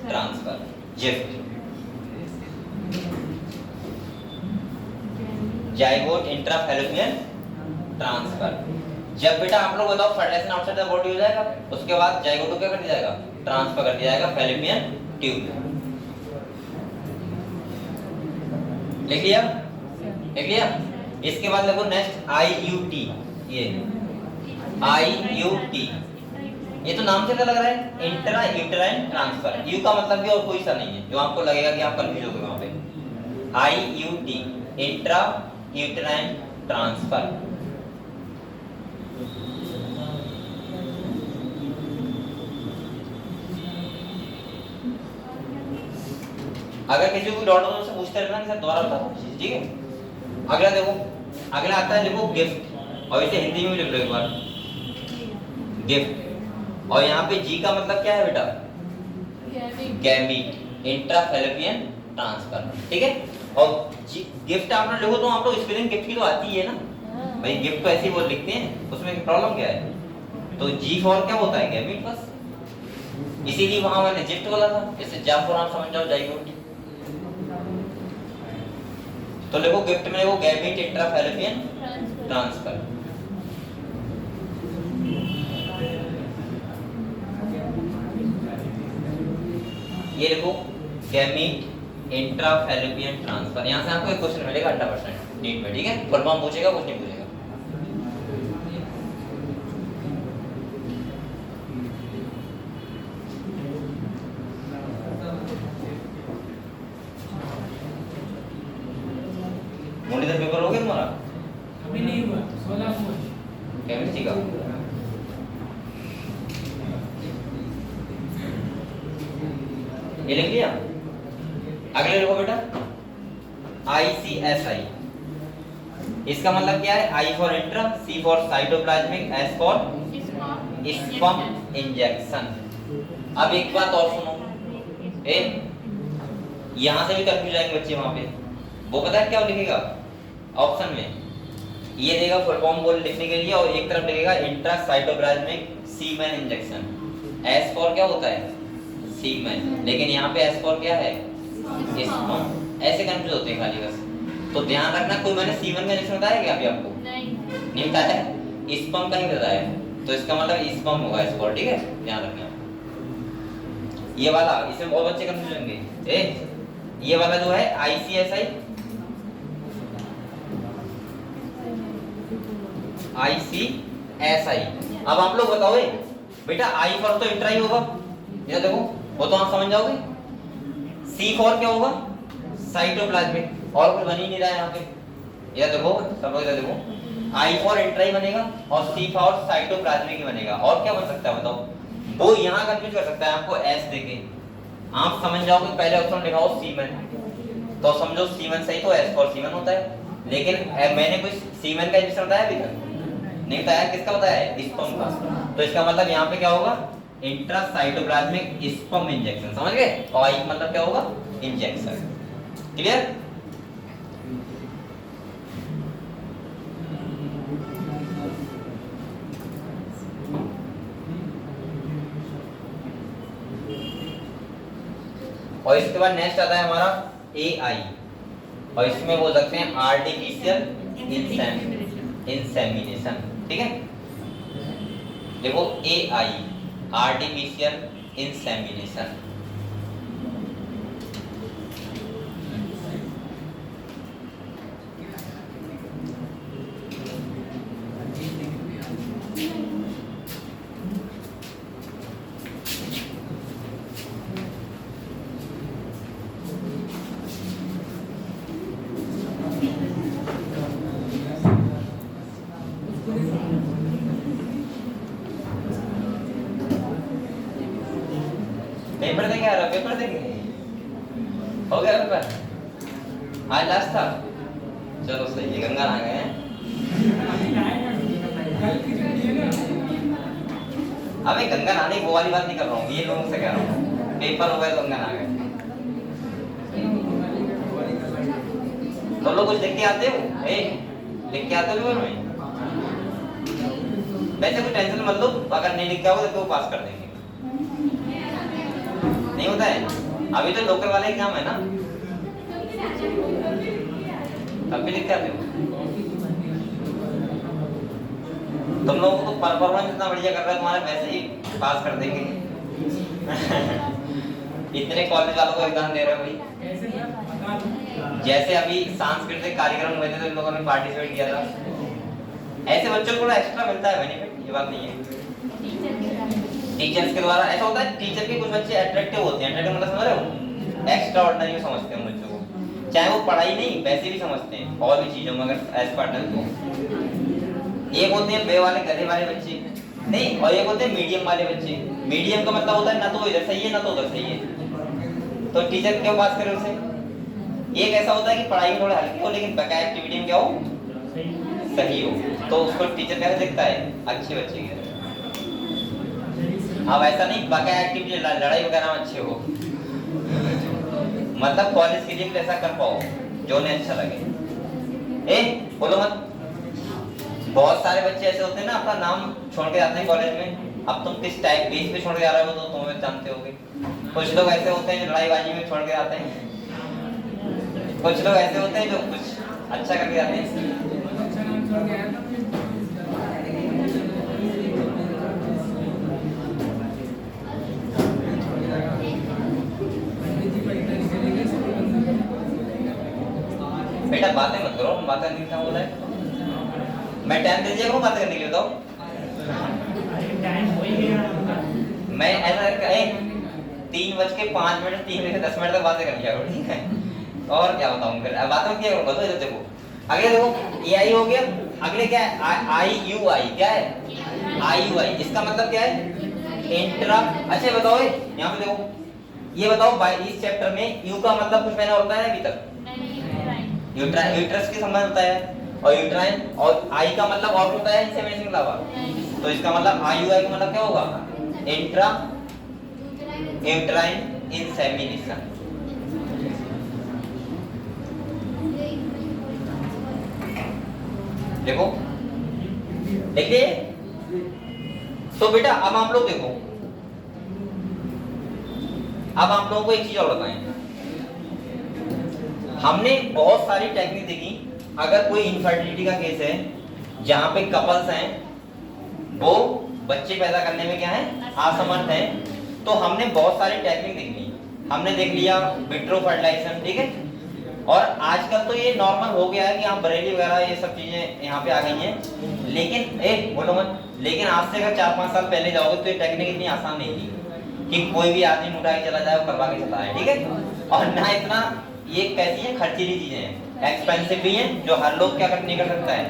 transfer, GIFT, zygote intrafallopian transfer. जब बेटा आप लोग बताओ फर्टिलाइजेशन आउटसाइड द बॉडी हो जाएगा, उसके बाद जाइगोट को क्या कर दिया जाएगा, ट्रांसफर कर दिया जाएगा फैलोपियन ट्यूब। लिख लिया, लिख लिया। इसके बाद देखो नेक्स्ट IUT, ये IUT, ये तो नाम से क्या लग रहा है, इंट्रा यूटेराइन ट्रांसफर। यू का मतलब भी और कोई सा नहीं है जो आपको लगेगा कि आप कंफ्यूज हो गए वहां पे। IUT, intra uterine transfer. अगर किसी को डाउट हो तो उससे पूछते रहना कि सर दोबारा बता दो चीज, ठीक है। अगला देखो, अगला आता है देखो गिफ्ट, और इसे हिंदी में भी लिख लो एक बार, गिफ्ट। और यहाँ पे जी का मतलब क्या है बेटा? गैमीट, इंट्राफैलोपियन ट्रांसफर, ठीक है। और गिफ्ट आपने लिखो तो आप लोग स्पेलिंग गिफ्ट की तो आती है ना भाई, गिफ्ट तो ऐसे ही बोल लिखते हैं, उसमें प्रॉब्लम क्या है? तो जी फॉर क्या होता है? गैमीट, बस। इसीलिए वहां मैंने जिफ्ट बोला था, जैसे जा फॉर आप समझ जाओ जाइगोट। तो लिखो गिफ्ट में लिखो गैमीट इंट्राफैलोपियन ट्रांसफर। ये लिखो गैमीट इंट्राफैलोपियन ट्रांसफर। यहां से आपको एक क्वेश्चन मिलेगा 80% नीट में, ठीक है। फुल फॉर्म पूछेगा, कुछ नहीं पूछेगा। मॉनिटर पेपर हो गया तुम्हारा? अभी नहीं हुआ, 16 को केमिस्ट्री का। ये लिख लिया? अगले लिखो बेटा ICSI। इसका मतलब क्या है? I for intra, C for cytoplasmic, S for sperm injection. अब एक बात और सुनो, यहां से भी कंफ्यूज जाएंगे बच्चे। वहां पे वो पता है क्या लिखेगा ऑप्शन में? ये देगा फुल फॉर्म बोल लिखने के लिए, और एक तरफ लिखेगा intra cytoplasmic semen injection. S for क्या होता है? सीमेन, लेकिन यहाँ पे S फॉर क्या है? स्पर्म। ऐसे कंफ्यूज होते हैं खाली बस। तो ध्यान रखना, कोई मैंने सीमेन का इंजेक्शन बताया क्या अभी आपको? नहीं बताया। स्पर्म का ही बताया, तो इसका मतलब स्पर्म होगा S फॉर, ठीक है। ध्यान रखना ये वाला, इसमें बहुत बच्चे कंफ्यूज होंगे। ये वाला जो है ICSI, ICSI। अब आप लोग बताओ बेटा, I फॉर तो इंट्रा ही होगा, ये देखो वो तो आप समझ जाओगे। C फॉर क्या होगा? साइटोप्लाज्मिक, और कुछ बन ही नहीं रहा है यहाँ पे। ये देखो सब लोग इधर देखो, I फॉर इंट्रा ही बनेगा और C फॉर साइटोप्लाज्मिक ही बनेगा। और क्या बन सकता है बताओ? वो यहाँ कंफ्यूज कर सकता है आपको S देके। आप समझ जाओगे पहले ऑप्शन लिखा हो सीमेन, तो समझो सीमेन सही, तो S फॉर सीमेन होता है। लेकिन मैंने कुछ सीमेन का इंजेक्शन बताया अभी तक नहीं बताया, किसका बताया है? स्पर्म का। तो इसका मतलब यहाँ पे क्या होगा? इंट्रासाइटोप्लाज्मिक स्पर्म इंजेक्शन, समझ गए। और आई मतलब क्या होगा? इंजेक्शन। क्लियर? और इसके बाद नेक्स्ट आता है हमारा AI, और इसमें बोल सकते हैं आर्टिफिशियल इंसेमिनेशन, ठीक है। देखो AI आर्टिफिशियल इंसेमिनेशन। पेपर देंगे यार, पेपर देंगे। हो गया पेपर? आज लास्ट था, चलो सही है। गंगा नहा गए हैं। अबे गंगा नहाने वो वाली बात नहीं कर रहा हूँ, ये लोगों से कह रहा हूँ। पेपर हो गया तो गंगा नहा गए। तो लोग कुछ लिख के आते हो? लिख के आते हो पेपर में? वैसे कोई टेंशन मत लो, अगर नहीं लिख के आओगे तो पास कर देंगे। नहीं होता है? अभी तो लोकल वाला एग्जाम है ना, तब भी लिख के आते हो। तुम लोगों को तो परफॉर्मेंस इतना बढ़िया कर रहा है तुम्हारा, वैसे ही पास कर देंगे। इतने कॉलेज वालों को एग्जाम दे रहे हो भाई। जैसे अभी सांस्कृतिक कार्यक्रम हुए थे तो इन लोगों ने पार्टिसिपेट किया था, ऐसे बच्चों को थोड़ा एक्स्ट्रा मिलता है बेनिफिट, ये बात नहीं है। टीचर्स के द्वारा ऐसा होता है, टीचर के कुछ बच्चे अट्रैक्टिव होते हैं। अट्रैक्टिव मतलब समझ रहे हो? एक्स्ट्रा ऑर्डिनरी समझते हैं बच्चों को, चाहे वो पढ़ाई नहीं वैसे भी समझते हैं, और भी चीजों में अगर एज पार्टनर तो। एक होते हैं बे वाले गधे वाले बच्चे नहीं, और एक होते हैं मीडियम वाले बच्चे। मीडियम का मतलब होता है ना तो वो इधर सही है ना तो उधर सही है, तो टीचर क्यों बात करे उसे? एक ऐसा होता है कि पढ़ाई में थोड़ा हल्की हो लेकिन बकाया एक्टिविटी में क्या हो, सही हो, तो उसको टीचर कैसे देखता है, अच्छे बच्चे की तरह। अब ऐसा नहीं बकाया एक्टिविटी लड़ाई वगैरह में अच्छे हो, मतलब कॉलेज के लिए भी ऐसा कर पाओ जो उन्हें अच्छा लगे। बोलो मत। बहुत सारे बच्चे ऐसे होते हैं ना अपना नाम छोड़ के जाते हैं कॉलेज में। अब तुम किस टाइप बेस पे छोड़ के जा रहे हो तो तुम्हें जानते होगे। कुछ लोग ऐसे होते हैं जो लड़ाईबाजी में छोड़ के जाते हैं, कुछ लोग ऐसे होते हैं जो कुछ अच्छा करके जाते हैं। बेटा बातें मत करो, बातें नहीं क्या बोला है, मैं टाइम दे दिया करूँ बातें करने के लिए, बताओ। टाइम हो ही गया। मैं ऐसा 3:05 3 से 10 मिनट तक बातें कर लिया करो, ठीक है। और क्या बताऊं फिर, अब बातें क्या करूंगा, तो इधर देखो आगे देखो एआई हो गया, अगले क्या है आईयूआई, क्या है आईयूआई, इसका मतलब क्या है इंट्रा। अच्छा बताओ यहाँ पे देखो, ये बताओ इस चैप्टर में यू का मतलब कुछ मैंने होता है अभी तक, यूट्रस के संबंध होता है, और यूट्राइन, और आई का मतलब और होता है इंसेमिनेशन के अलावा, तो इसका मतलब आईयूआई का मतलब क्या होगा इंट्रा यूट्राइन इंसेमिनेशन। देखो देखिए, तो बेटा अब आप लोग देखो, अब आप लोगों को एक चीज और बताएं, हमने बहुत सारी टेक्निक देखी। अगर कोई इनफर्टिलिटी का केस है जहां पे कपल्स हैं वो बच्चे पैदा करने में क्या है असमर्थ हैं, तो हमने बहुत सारी टेक्निक देख ली। हमने देख लिया विट्रो फर्टिलाइजेशन, ठीक है, और आजकल तो ये नॉर्मल हो गया है कि आप बरेली वगैरह ये सब चीजें यहाँ पे आ गई हैं। लेकिन बोलो मत, लेकिन आज से अगर 4-5 साल पहले जाओगे तो ये टेक्निक इतनी आसान नहीं थी कि कोई भी आदमी उठा के चला जाए और करवा के चला है, ठीक है। और ना इतना ये कैसी है खर्चीली चीजें हैं, एक्सपेंसिव भी हैं, जो हर लोग क्या नहीं कर सकता है,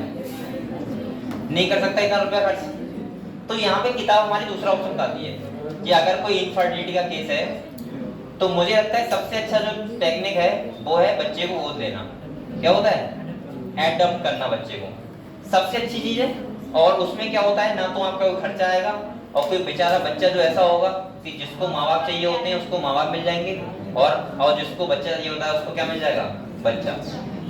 नहीं कर सकता इतना रुपया खर्च। तो यहाँ पे किताब हमारी दूसरा ऑप्शन बताती है कि अगर कोई इनफर्टिलिटी का केस है तो मुझे लगता है सबसे अच्छा जो टेक्निक है वो है बच्चे को गोद लेना। क्या होता है एडॉप्ट करना बच्चे को, सबसे अच्छी चीज है। और उसमें क्या होता है ना तो आपका कोई खर्चा आएगा, और कोई बेचारा बच्चा जो ऐसा होगा कि जिसको माँ बाप चाहिए होते हैं उसको माँ बाप मिल जाएंगे, और जिसको बच्चा चाहिए होता है उसको क्या मिल जाएगा, बच्चा।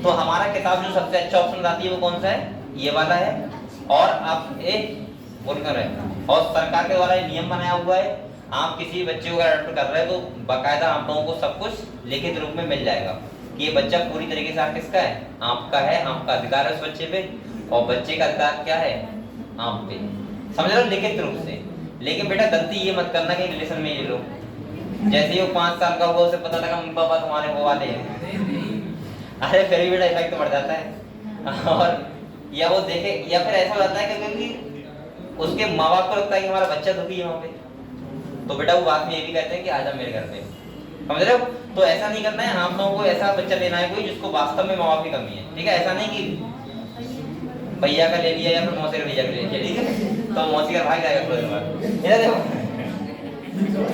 तो हमारा किताब जो सबसे अच्छा ऑप्शन बताती है वो कौन सा है, ये वाला है। और आप बोलकर है, और सरकार के द्वारा ये नियम बनाया हुआ है, आप किसी बच्चे को अडॉप्ट कर रहे हैं तो बाकायदा आप लोगों को सब कुछ लिखित रूप में मिल जाएगा कि ये बच्चा पूरी तरीके से किसका है, आपका है, आपका अधिकार है उस बच्चे पे, और बच्चे का अधिकार क्या है, आप पे, समझ रहे हो, लिखित रूप से। लेकिन बेटा गलती ये मत करना कि रिलेशन में ये लो, जैसे ही वो 5 साल का होगा उसे पता लगा मम्मी पापा तुम्हारे वो वाले हैं, अरे फिर भी बेटा इफेक्ट बढ़ जाता है। और या वो देखे, या फिर ऐसा हो जाता है क्योंकि उसके माँ बाप को लगता है कि हमारा बच्चा दुखी है वहाँ पे, तो बेटा वो बाद में ये भी कहते हैं कि आजा मेरे घर पे, समझ रहे हो। तो ऐसा नहीं करना है, हम लोगों को ऐसा बच्चा लेना है कोई जिसको वास्तव में माँ बाप की कमी है, ठीक है। ऐसा नहीं कि भैया का ले लिया या फिर मौसी का भैया का ले लिया, ठीक है, तो मौसी का भाग जाएगा थोड़ी देर। इधर देखो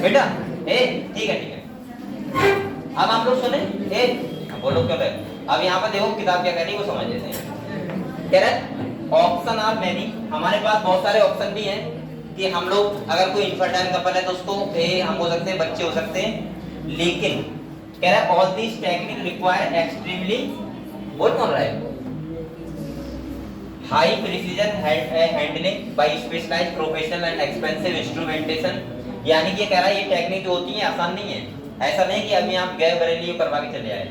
बेटा, ठीक है। अब आप लोग सुने, बोलो क्यों रहे। अब यहाँ पे देखो किताब क्या कह रही है वो समझ लेते हैं। कह रहे ऑप्शन आर मैनी, हमारे पास बहुत सारे ऑप्शन भी हैं कि हम लोग अगर कोई इनफर्टाइल कपल है तो उसको हम हो सकते हैं, बच्चे हो सकते हैं। लेकिन कह रहा है all this technique require extremely, बोल कौन रहा है, high precision handling by specialised professional and expensive instrumentation. यानी कि कह रहा है ये टेक्निक जो होती है आसान नहीं है, ऐसा नहीं कि अभी आप गए बरेली करवा के चले आए,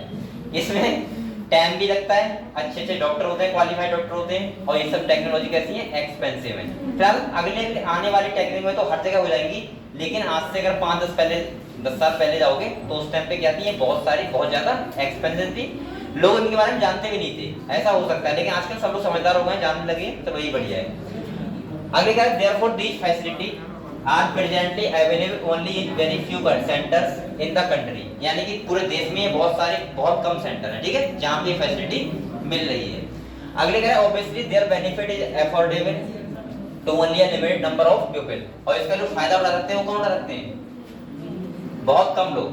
इसमें टाइम भी लगता है, अच्छे अच्छे डॉक्टर होते हैं, क्वालिफाइड डॉक्टर होते हैं, और ये सब टेक्नोलॉजी कैसी है, एक्सपेंसिव है। फिलहाल अगले आने वाली टेक्निक में तो हर जगह हो जाएंगी, लेकिन आज से अगर 5-10 साल पहले जाओगे तो उस टाइम पे क्या थी, बहुत सारी बहुत ज्यादा एक्सपेंसिव थी, लोग इनके बारे में जानते भी नहीं थे, ऐसा हो सकता है। लेकिन आजकल सब लोग समझदार हो गए, जानने लगे, तो वही बढ़िया है। अगले क्या है, therefore this facility are presently available only in very few centres in the country. यानी कि पूरे देश में बहुत कम सेंटर है, ठीक है, जहां पे फैसिलिटी मिल रही है। अगले क्या है, obviously their benefit is affordable to only a limited number of people. और इसका जो फायदा उठा सकते हैं वो कौन उठा सकते हैं, बहुत कम लोग।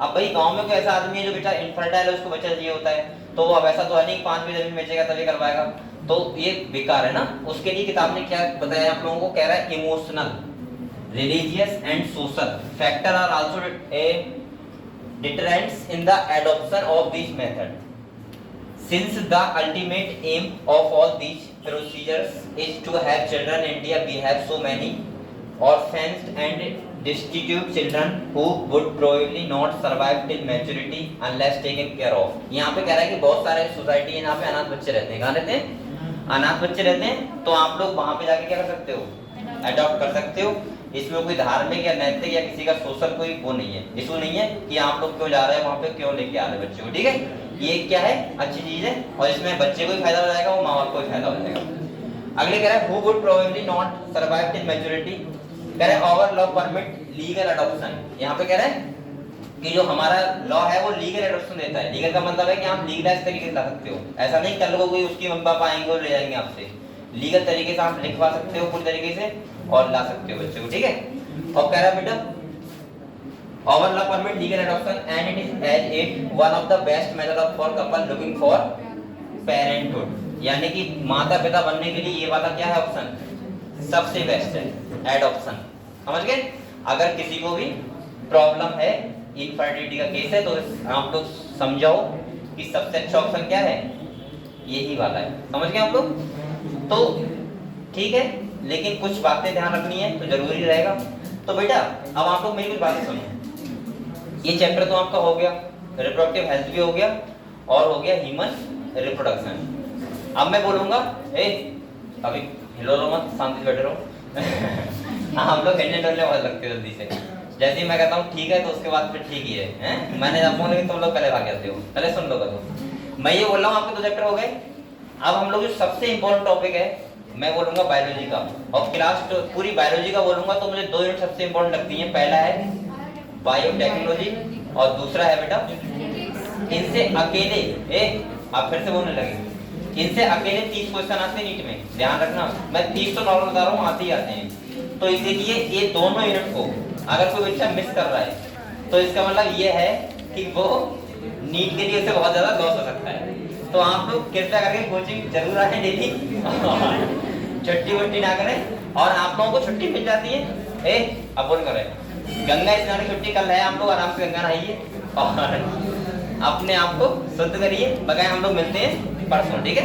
अब भाई गांव में कोई ऐसा आदमी है जो बेटा इनफर्टाइल है, उसको बच्चा चाहिए होता है, तो वो अब ऐसा तो है नहीं 5 बीघा जमीन बेचेगा तभी करवाएगा, तो ये बेकार है ना। उसके लिए किताब ने क्या बताया आप लोगों को, कह रहा है emotional, religious and social factor are also a deterrents in the adoption of this method, since the ultimate aim of all these procedures is to have children. In India we have so many orphans and destitute children who would probably not survive till maturity unless taken care of. यहाँ पे कह रहा है कि बहुत सारे society है यहाँ पे अनाथ बच्चे रहते हैं। कहाँ रहते हैं? अनाथ बच्चे रहते हैं, तो आप लोग वहाँ पे जाके क्या कर सकते हो, अडॉप्ट कर सकते हो। इसमें कोई धार्मिक या नैतिक या किसी का सोशल कोई वो नहीं है, इशू नहीं है कि आप लोग क्यों जा रहे हैं वहाँ पे, क्यों लेके आ रहे हैं बच्चे को, ठीक है। ये क्या है, अच्छी चीज है, और इसमें बच्चे को भी फायदा हो जाएगा, वो माँ बाप को भी फायदा हो जाएगा। अगले कह रहा है who would probably not survive till maturity, कह रहा है our law permit legal adoption। यहाँ पे कह रहा है कि जो हमारा लॉ है वो लीगल एडॉप्शन देता है। लीगल का मतलब है कि आप लीगलाइज तरीके से ला सकते हो, ऐसा नहीं कल को कोई उसकी मम्मी पापा आएंगे और ले जाएंगे आपसे, लीगल तरीके से आप लिखवा सकते हो पूरी तरीके से और ला सकते हो बच्चे को, ठीक है। और कह रहा है बेटा our law permit legal adoption and it is as it one of the best method of for couple looking for parenthood, यानी कि माता पिता बनने के लिए ये वाला क्या है ऑप्शन, सबसे बेस्ट है एडॉप्शन। समझ गए? अगर किसी को भी प्रॉब्लम है, इनफर्टिलिटी का केस है, तो आप लोग समझाओ कि सबसे अच्छा ऑप्शन क्या है, यही वाला है। समझ गए आप लोग? तो ठीक है, लेकिन कुछ बातें ध्यान रखनी है तो जरूरी रहेगा। तो बेटा अब आप लोग मेरी कुछ बातें सुनो। ये चैप्टर तो आपका हो गया, रिप्रोडक्टिव हेल्थ भी हो गया और हो गया ह्यूमन रिप्रोडक्शन। अब मैं बोलूंगा ए अभी हिलो रो मत, शांति बैठे रहो। हम लोग हिलने डुलने बहुत लगते हो जल्दी से, जैसे ही मैं कहता हूँ ठीक है तो उसके बाद फिर ठीक ही है, हैं? मैंने जब बोला कि तुम लोग पहले भाग जाते हो, पहले सुन लो करो। मैं ये बोल रहा हूँ आपके 2 चैप्टर हो गए। अब हम लोग जो सबसे इंपॉर्टेंट टॉपिक है मैं बोलूंगा बायोलॉजी का, और क्लास पूरी बायोलॉजी का बोलूंगा तो मुझे 2 यूनिट सबसे इंपॉर्टेंट लगती हैं। पहला है बायोटेक्नोलॉजी और दूसरा है बेटा इनसे अकेले आप फिर से बोलने लगे, इनसे अकेले 30 क्वेश्चन आते हैं नीट में, ध्यान रखना। मैं 30 तो नॉर्मल बता रहा हूँ, आते ही आते हैं। तो इसीलिए ये दोनों यूनिट को अगर कोई बच्चा मिस कर रहा है तो इसका मतलब ये है कि वो नीट के लिए उसे बहुत ज्यादा लॉस हो सकता है। तो आप लोग कृपया करके कोचिंग जरूर आए डेली, छुट्टी वुट्टी ना करें। और आप लोगों को छुट्टी मिल जाती है, अब बोल करें गंगा स्नान की छुट्टी कल है, आप लोग आराम से गंगा नहाइए और अपने आप को शुद्ध करिए। बगैर हम लोग मिलते हैं परसों, ठीक है।